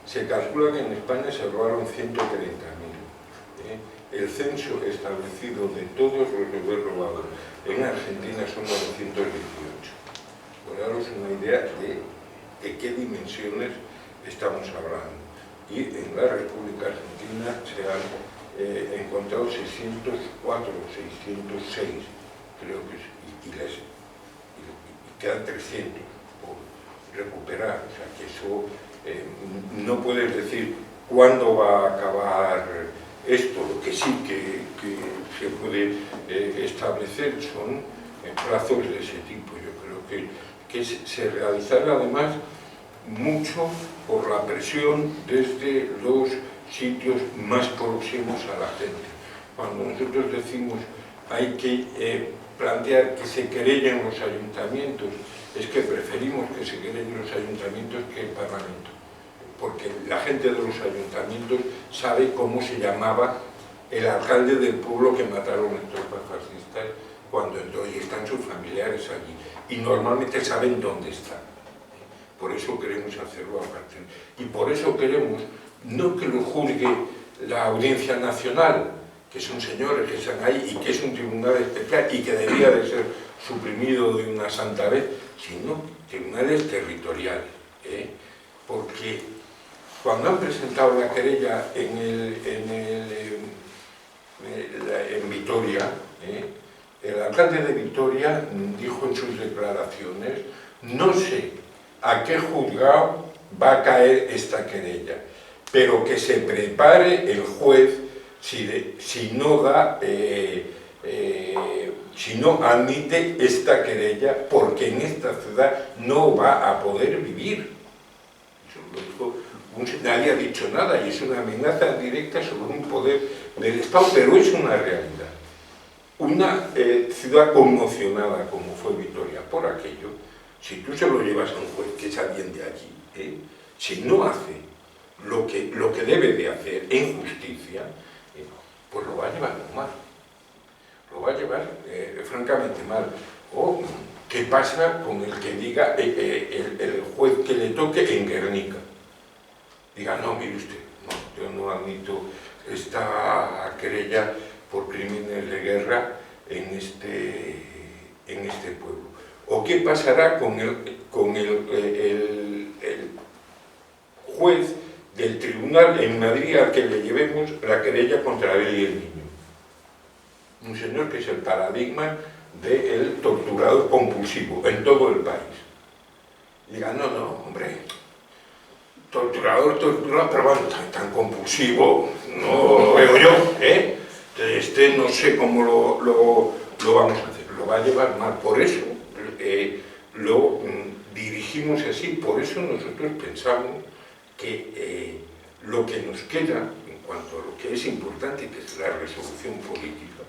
Se calcula que en España se robaron 130.000. El censo establecido de todos los bebés robados en Argentina son 918. Por daros una idea de qué dimensiones estamos hablando. Y en la República Argentina se han encontrado 604 o 606, creo que es, y quedan 300 por recuperar. O sea que eso no puedes decir cuándo va a acabar esto. Lo que sí que se puede establecer son plazos de ese tipo. Yo creo que se realizará además mucho por la presión desde los sitios más próximos a la gente. Cuando nosotros decimos hay que plantear que se querellen los ayuntamientos, es que preferimos que se querellen los ayuntamientos que el Parlamento, porque la gente de los ayuntamientos sabe cómo se llamaba el alcalde del pueblo que mataron a estos fascistas cuando entró, y están sus familiares allí, y normalmente saben dónde están. Por eso queremos hacerlo aparte. Y por eso queremos no que lo juzgue la Audiencia Nacional, que son señores que están ahí y que es un tribunal especial y que debía de ser suprimido de una santa vez, sino tribunales territoriales. Porque cuando han presentado la querella en Vitoria, el alcalde de Vitoria dijo en sus declaraciones: no sé a qué juzgado va a caer esta querella, pero que se prepare el juez si no admite esta querella, porque en esta ciudad no va a poder vivir. Eso lo dijo, nadie ha dicho nada, y es una amenaza directa sobre un poder del Estado, pero es una realidad. Una ciudad conmocionada como fue Vitoria por aquello, si tú se lo llevas a un juez que es alguien de allí, si no hace lo que debe de hacer en justicia, pues lo va a llevar mal. Lo va a llevar francamente mal. O qué pasa con el que diga el juez que le toque en Guernica. Diga: no, mire usted, no, yo no admito esta querella por crímenes de guerra en este pueblo. ¿O qué pasará con el juez del tribunal en Madrid al que le llevemos la querella contra él y el niño? Un señor que es el paradigma del torturador compulsivo en todo el país. Diga: no, hombre, torturador, pero bueno, tan compulsivo no lo veo yo, no sé cómo lo vamos a hacer. Lo va a llevar mal. Por eso lo dirigimos así. Por eso nosotros pensamos que lo que nos queda, en cuanto a lo que es importante, que es la resolución política,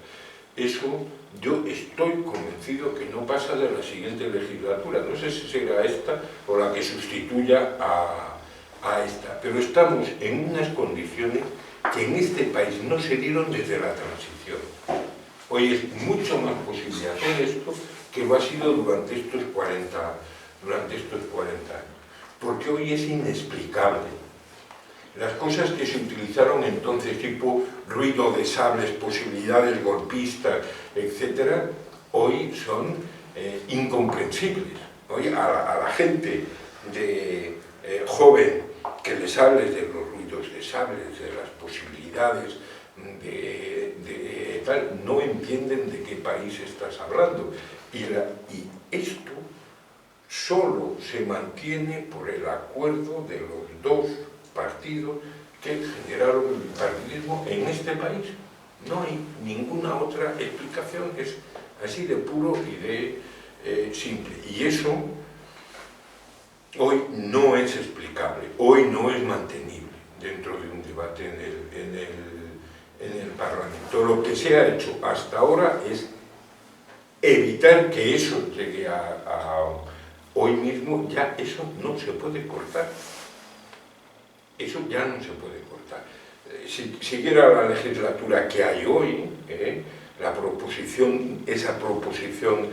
eso yo estoy convencido que no pasa de la siguiente legislatura. No sé si será esta o la que sustituya a esta, pero estamos en unas condiciones que en este país no se dieron desde la transición. Hoy es mucho más posible hacer esto que lo ha sido durante estos 40 años. Porque hoy es inexplicable Las cosas que se utilizaron entonces, tipo ruido de sables, posibilidades golpistas, etc., hoy son incomprensibles. Hoy a la gente joven que les hables de los ruidos de sables, de las posibilidades, de tal, no entienden de qué país estás hablando. Y esto solo se mantiene por el acuerdo de los dos partidos que generaron el partidismo en este país. No hay ninguna otra explicación, es así de puro y de simple. Y eso hoy no es explicable, hoy no es mantenible dentro de un debate en el Parlamento. Lo que se ha hecho hasta ahora es evitar que eso llegue a hoy mismo. Ya eso no se puede cortar. Eso ya no se puede cortar. Si siguiera la legislatura que hay hoy, esa proposición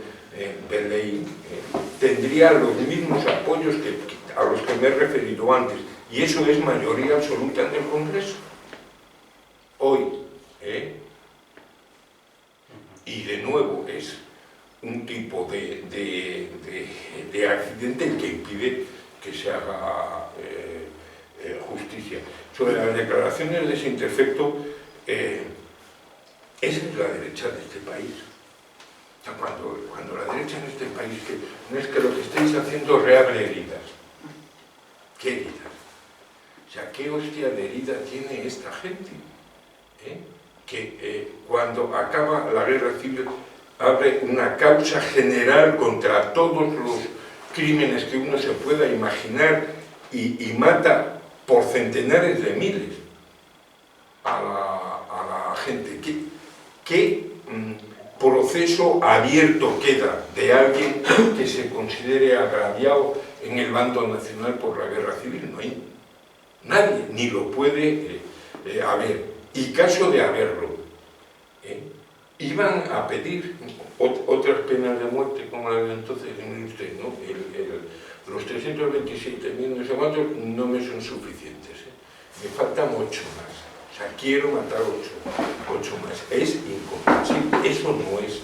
de ley tendría los mismos apoyos a los que me he referido antes, y eso es mayoría absoluta en el Congreso. Hoy. Y de nuevo es un tipo de accidente el que impide que se haga justicia. Sobre las declaraciones de ese efecto, esa es la derecha de este país. O sea, cuando la derecha en este país, que no es que lo que estáis haciendo reabre heridas. ¿Qué heridas? O sea, ¿qué hostia de herida tiene esta gente? Que cuando acaba la guerra civil abre una causa general contra todos los crímenes que uno se pueda imaginar y mata por centenares de miles a la gente. ¿Qué proceso abierto queda de alguien que se considere agraviado en el bando nacional por la guerra civil? No hay nadie, ni lo puede haber. Y caso de haberlo, iban a pedir otras penas de muerte como las de entonces, usted, ¿no? Los 327.000 no sé cuántos no me son suficientes, me faltan 8 más. O sea, quiero matar 8 más. Es incomprensible, eso no es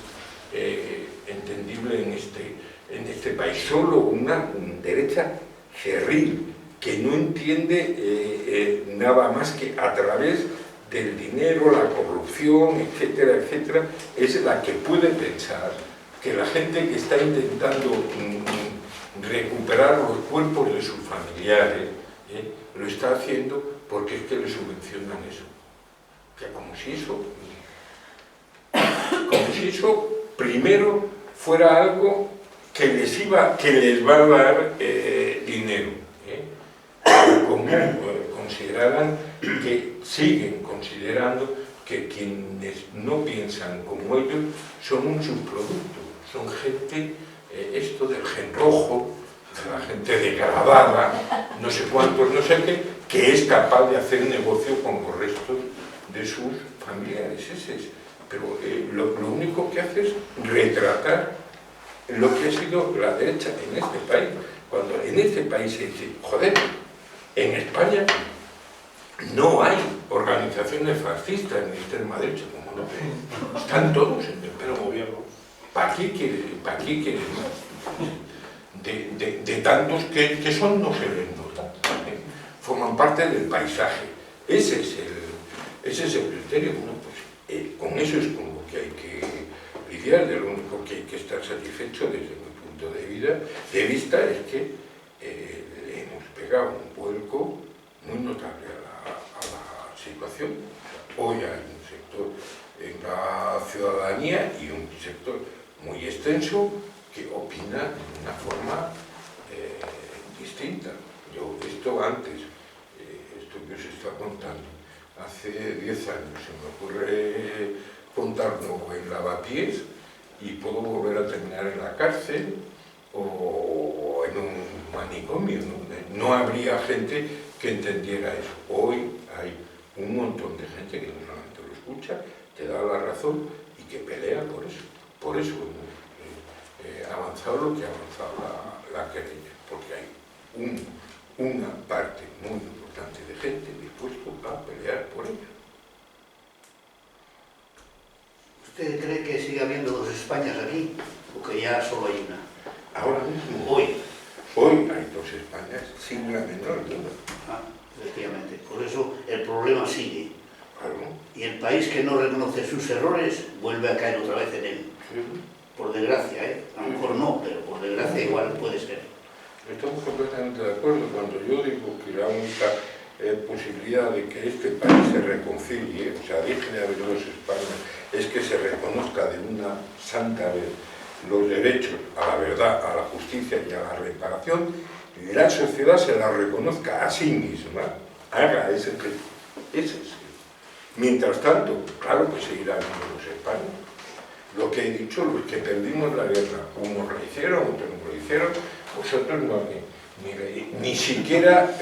entendible en este país. Solo una derecha cerril que no entiende nada más que a través del dinero, la corrupción, etcétera, etcétera, es la que puede pensar que la gente que está intentando recuperar los cuerpos de sus familiares lo está haciendo porque es que le subvencionan eso. O sea, como si eso primero fuera algo que les va a dar dinero. Como consideraran que siguen considerando que quienes no piensan como ellos son un subproducto, son gente, esto del gen rojo, de la gente degradada, no sé cuántos, no sé qué, que es capaz de hacer negocio con los restos de sus familiares. Pero lo único que hace es retratar lo que ha sido la derecha en este país. Cuando en este país se dice, joder, en España no hay organizaciones fascistas ni extrema derecha, como no, están todos en el gobierno. ¿Para qué quieres más? De tantos que son, no se les nota, forman parte del paisaje. Ese es el criterio. Bueno, pues, con eso es con lo que hay que lidiar. De lo único que hay que estar satisfecho desde mi punto de vista es que le hemos pegado un vuelco muy notable a la situación. Hoy hay un sector en la ciudadanía y un sector muy extenso que opina de una forma distinta. Yo esto antes, esto que os está contando, hace 10 años se me ocurre contarlo en Lavapiés y puedo volver a terminar en la cárcel o en un manicomio, ¿no? No habría gente que entendiera eso. Hoy hay un montón de gente que no solamente lo escucha, te da la razón y que pelea por eso. Por eso hemos avanzado lo que ha avanzado la querella, porque hay una parte muy importante de gente pelear por ella. ¿Usted cree que sigue habiendo dos Españas aquí o que ya solo hay una? Ahora mismo, Hoy. hay dos Españas, sin la menor duda. Efectivamente. Por eso el problema sigue. Claro. Y el país que no reconoce sus errores vuelve a caer otra vez en él. Sí. Por desgracia, ¿eh? A lo mejor no, pero por desgracia igual puede ser. Estamos completamente de acuerdo. Cuando yo digo que la única posibilidad de que este país se reconcilie, o sea, deje de haber dos Españas, es que se reconozca de una santa vez los derechos a la verdad, a la justicia y a la reparación, y la sociedad se la reconozca a sí misma, haga ese gesto. Ese es. Mientras tanto, claro que seguirá habiendo dos Españas. Lo que he dicho, los que perdimos la guerra, unos lo hicieron, otros no lo hicieron, vosotros no, ni siquiera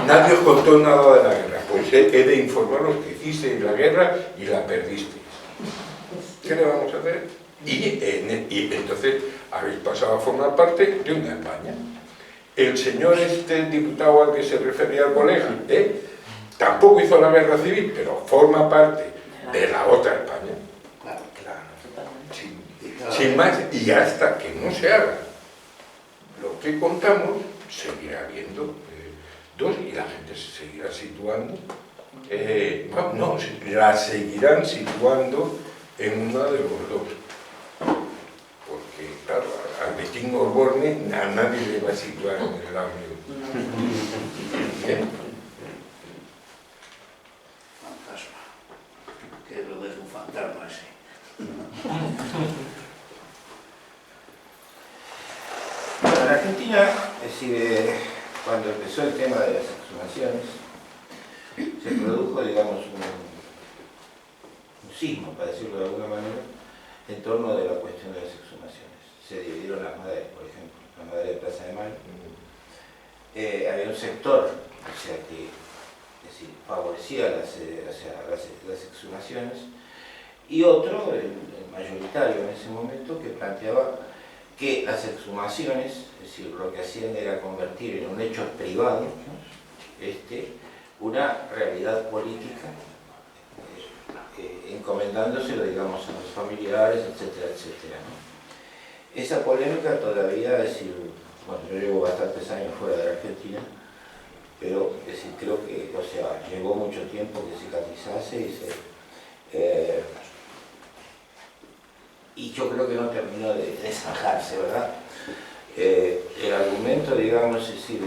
nadie os contó nada de la guerra. Pues he de informaros que hicisteis la guerra y la perdisteis. ¿Qué le vamos a hacer? Y entonces habéis pasado a formar parte de una España. El señor diputado al que se refería al colega, tampoco hizo la guerra civil, pero forma parte de la otra España. Sin más, y hasta que no se haga lo que contamos, seguirá habiendo dos, y la gente se seguirá situando, la seguirán situando en una de los dos. Porque, claro, al Betín Osborne a nadie le va a situar en el lado ¿Bien? Fantasma. ¿Qué es lo que es un fantasma ese? Bueno, en Argentina, es decir, cuando empezó el tema de las exhumaciones, se produjo, digamos, un sismo, para decirlo de alguna manera, en torno de la cuestión de las exhumaciones. Se dividieron las maderas, por ejemplo, la madera de Plaza de Mayo. Había un sector, o sea, que es decir, favorecía las exhumaciones, y otro, el mayoritario en ese momento, que planteaba que las exhumaciones, es decir, lo que hacían era convertir en un hecho privado, ¿no? Una realidad política, encomendándoselo, digamos, a los familiares, etcétera, etcétera, ¿no? Esa polémica todavía, es decir, bueno, yo llevo bastantes años fuera de la Argentina, pero es decir, creo que, o sea, llevó mucho tiempo que cicatrizase y yo creo que no terminó de zanjarse, ¿verdad? El argumento, digamos, es decir,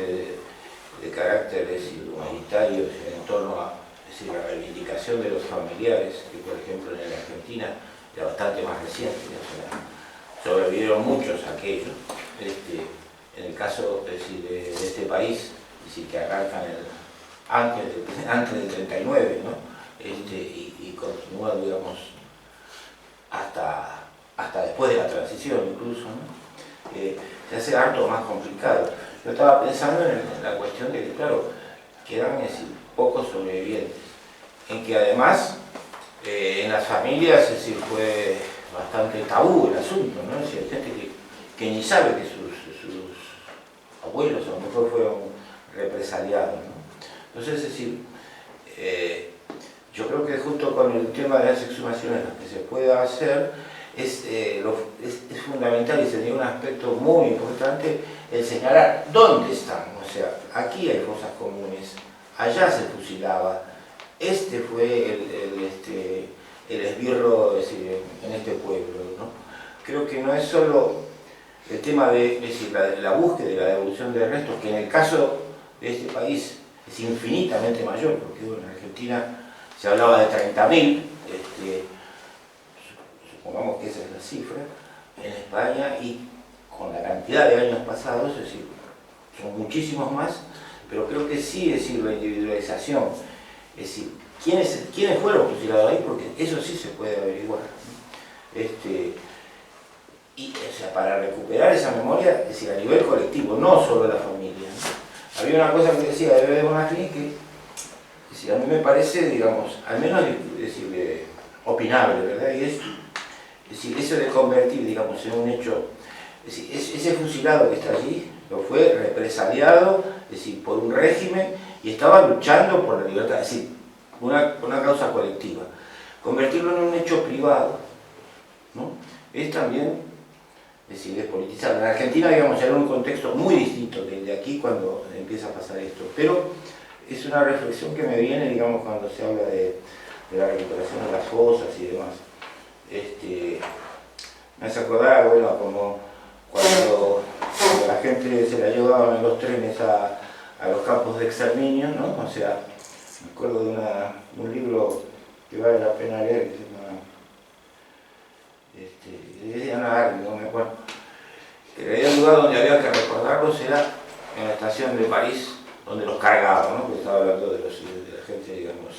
de carácter humanitario en torno a la reivindicación de los familiares, que por ejemplo en la Argentina era bastante más reciente, o sea, sobrevivieron muchos aquellos. En el caso de este país, es decir, que arrancan antes del 39, ¿no? Y continúa, digamos, hasta después de la transición incluso, ¿no? Se hace harto más complicado. Yo estaba pensando en la cuestión de que, claro, quedan pocos sobrevivientes, en que además en las familias fue bastante tabú el asunto, ¿no? Es decir, hay gente que ni sabe que sus abuelos a lo mejor fueron represaliados, ¿no? Entonces, es decir, yo creo que junto con el tema de las exhumaciones, lo que se pueda hacer es fundamental y sería un aspecto muy importante el señalar dónde están. O sea, aquí hay fosas comunes, allá se fusilaba, este fue el esbirro, es decir, en este pueblo, ¿no? Creo que no es solo el tema de, es decir, la búsqueda y la devolución de restos, que en el caso de este país es infinitamente mayor, porque bueno, en Argentina se hablaba de 30.000, supongamos que esa es la cifra, en España, y con la cantidad de años pasados, es decir, son muchísimos más, pero creo que sí, es decir, la individualización, es decir, quiénes fueron fusilados ahí, porque eso sí se puede averiguar, ¿no? Y o sea, para recuperar esa memoria, es decir, a nivel colectivo, no solo de la familia, ¿no? Había una cosa que decía de Bebe Bonafini que, es decir, a mí me parece, digamos, al menos decir, opinable, ¿verdad? Y es decir, eso de convertir, digamos, en un hecho, es decir, ese fusilado que está allí, lo fue represaliado, es decir, por un régimen, y estaba luchando por la libertad, es decir, una causa colectiva. Convertirlo en un hecho privado, ¿no? Es también, es decir, es politizar. En Argentina, digamos, era un contexto muy distinto del de aquí cuando empieza a pasar esto, pero es una reflexión que me viene, digamos, cuando se habla de la recuperación de las fosas y demás. Me hace acordar, bueno, como cuando la gente se la llevaban en los trenes a los campos de exterminio, ¿no? O sea, me acuerdo de un libro que vale la pena leer, que se llama de Ana Arden, no me acuerdo, que el lugar donde había que recordarlos era en la estación de París, donde los cargaban, ¿no? Porque estaba hablando de la gente, digamos,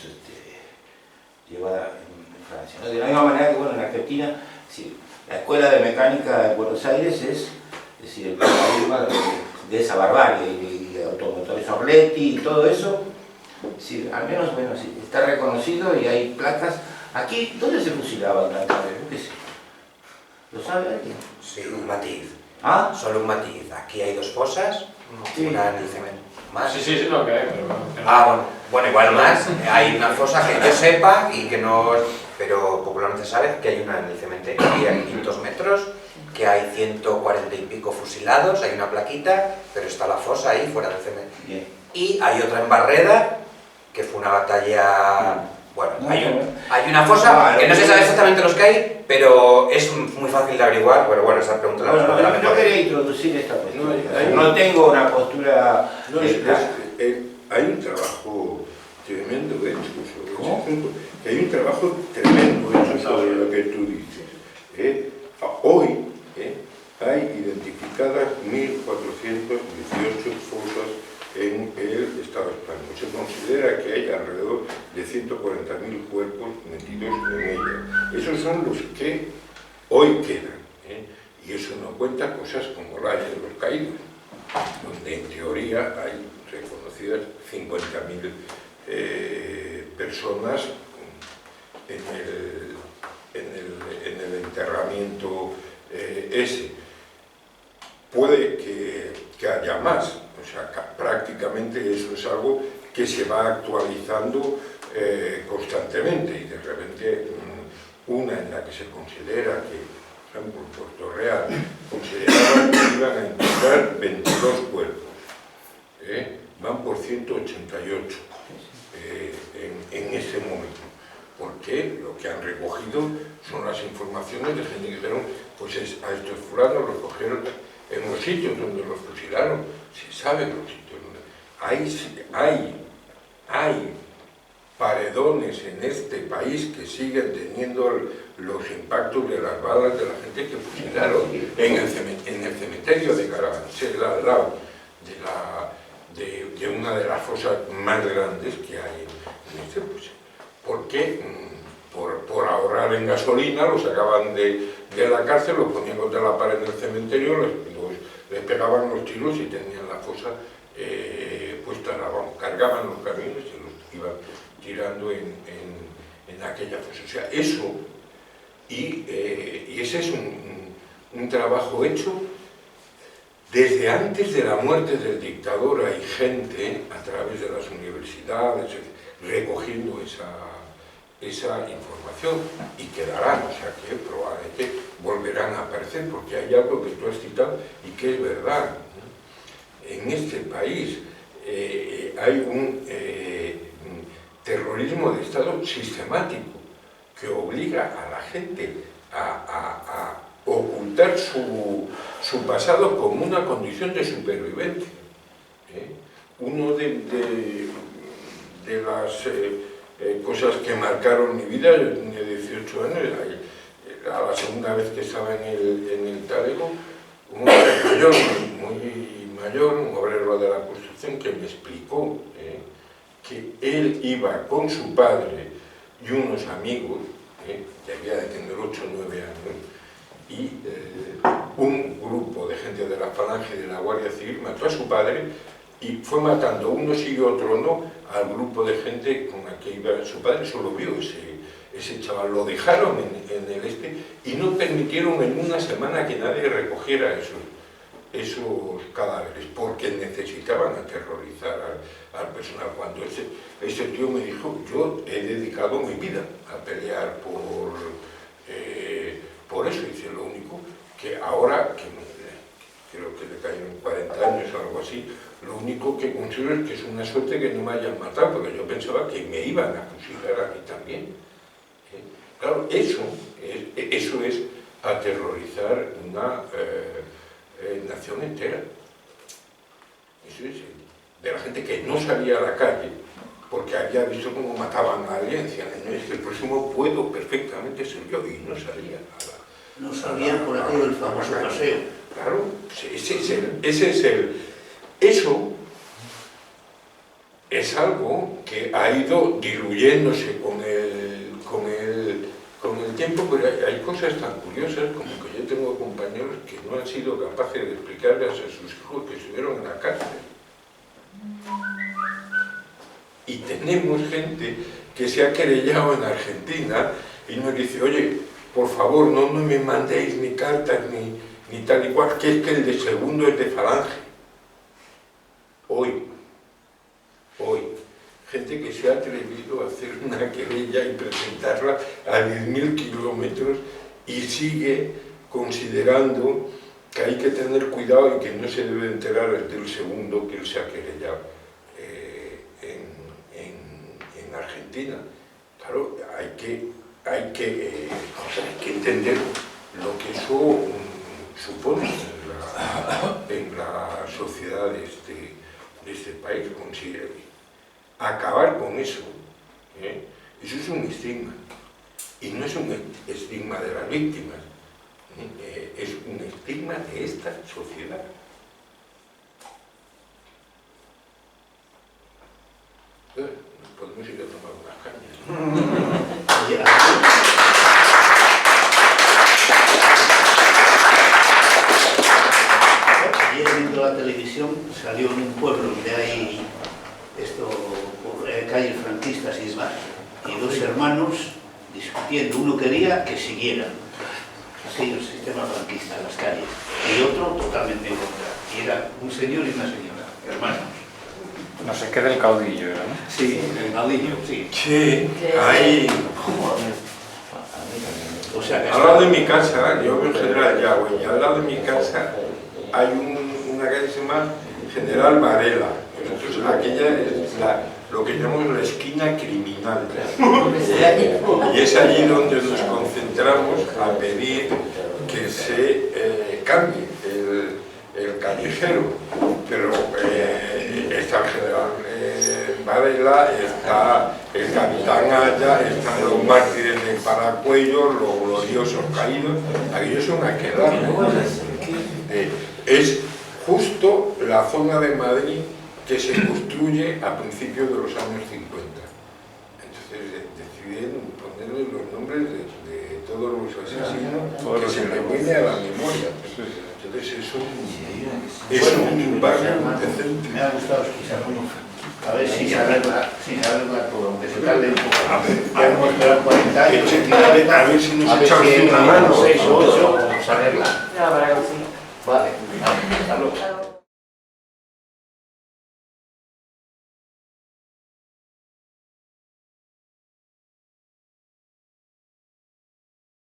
llevada en Francia, ¿no? De la misma manera que, bueno, en Argentina, sí, la escuela de mecánica de Buenos Aires es decir, el paradigma de esa barbarie, y automotores Orletti y todo eso, sí, al menos, bueno, sí, está reconocido y hay placas. Aquí, ¿dónde se fusilaban las naves? Yo qué sé. ¿Lo sabe alguien? Sí, un matiz. ¿Ah? Solo un matiz. Aquí hay 2 fosas, Sí. una en el cemento. ¿Más? Sí, lo que hay, pero... Bueno, igual más. Hay una fosa que yo sepa y que no... Pero popularmente se sabe que hay una en el cementerio, y hay 500 metros, que hay 140 y pico fusilados, hay una plaquita, pero está la fosa ahí fuera del cementerio. Bien. Y hay otra en Barreda, que fue una batalla... Bueno, hay una fosa que no se sabe exactamente los que hay, pero es muy fácil de averiguar. Pero bueno, esa pregunta la Bueno, responde la yo quería introducir esta cuestión. No, No tengo una postura... hay un trabajo tremendo hecho sobre ese asunto, que hay un trabajo tremendo hecho sobre lo que tú dices. Hoy hay identificadas 1.418 fosas en el Estado español. Se considera que hay alrededor de 140.000 cuerpos metidos en ella. Esos son los que hoy quedan. Y eso no cuenta cosas como la de los caídos, donde en teoría hay reconocidas 50.000 personas en el enterramiento ese. Puede que haya más, o sea, prácticamente eso es algo que se va actualizando constantemente, y de repente una en la que se considera que, por ejemplo, en Puerto Real, consideraban que iban a encontrar 22 cuerpos, van por 188 en ese momento, porque lo que han recogido son las informaciones de gente que dijeron, pues a estos fulanos los cogieron en los sitios donde los fusilaron, se sabe los sitios donde... Hay paredones en este país que siguen teniendo los impactos de las balas de la gente que fusilaron en el cementerio de Carabanchel, al lado de una de las fosas más grandes que hay en este país. Porque por ahorrar en gasolina los sacaban de la cárcel, los ponían contra la pared del cementerio, les pegaban los tiros y tenían la fosa puesta, cargaban los camiones y los iban tirando en aquella fosa. O sea, eso, y ese es un trabajo hecho desde antes de la muerte del dictador. Hay gente a través de las universidades recogiendo esa información, y quedarán, o sea que probablemente volverán a aparecer, porque hay algo que tú has citado y que es verdad. En este país hay un terrorismo de Estado sistemático que obliga a la gente a ocultar su pasado como una condición de supervivencia. Uno de las cosas que marcaron mi vida, yo tenía 18 años, a la segunda vez que estaba en el Talego, un hombre muy mayor, un obrero de la construcción, que me explicó que él iba con su padre y unos amigos, que había de tener 8 o 9 años, y un grupo de gente de la Falange y de la Guardia Civil mató a su padre y fue matando uno sí y otro no al grupo de gente con la que iba. Su padre solo vio ese chaval, lo dejaron en el y no permitieron en una semana que nadie recogiera esos cadáveres, porque necesitaban aterrorizar al personal. Cuando ese tío me dijo, yo he dedicado mi vida a pelear por eso, dice, lo único que ahora, creo que le caen 40 años o algo así, lo único que considero es que es una suerte que no me hayan matado, porque yo pensaba que me iban a fusilar a mí también. Claro, eso es aterrorizar una nación entera. Eso es de la gente que no salía a la calle porque había visto cómo mataban a alguien, decían, no, es que el próximo puedo perfectamente ser yo, y no salía a la... No salían por aquello del famoso paseo. Claro, eso es algo que ha ido diluyéndose con el tiempo, pero hay cosas tan curiosas como que yo tengo compañeros que no han sido capaces de explicarles a sus hijos que estuvieron en la cárcel. Y tenemos gente que se ha querellado en Argentina y nos dice, oye, por favor, no me mandéis ni cartas ni tal y cual, que es que el de segundo es de Falange. Hoy, gente que se ha atrevido a hacer una querella y presentarla a 10.000 kilómetros y sigue considerando que hay que tener cuidado y que no se debe enterar el del segundo que él se ha querellado en Argentina. Claro, hay que entender lo que eso supone en la sociedad de este país. Acabar con eso, eso es un estigma, y no es un estigma de las víctimas, es un estigma de esta sociedad. Nos podemos ir a tomar unas cañas. Ayer viendo la televisión salió en un pueblo donde hay por calles franquistas y demás, y dos hermanos discutiendo. Uno quería que siguieran aquellos sistemas franquistas en las calles y otro totalmente en contra, y era un señor y una señora, hermanos. No sé qué del caudillo era, ¿no? Sí, el caudillo, sí. Sí, ahí. O sea, que al lado de mi casa, yo en General Yagüe, al lado de mi casa hay una calle que se llama General Varela. Entonces, aquella es lo que llamamos la esquina criminal. Y es allí donde nos concentramos a pedir que se cambie el callejero. Pero está el General Varela, está el Capitán Aya, están los mártires de Paracuello, los gloriosos caídos. Aquello es una quedada. Es justo la zona de Madrid que se construye a principios de los años 50. Entonces decidieron ponerle los nombres de todos los asesinos que se le viene a la memoria. Entonces es un barrio decente. me ha gustado escucharlo. A ver si se arregla todo, aunque se tarde un poco. Ya hemos esperado 40 años. A ver si nos echamos una mano. 6 o 8, se arregla. Ya, para que sí. Vale, hasta luego.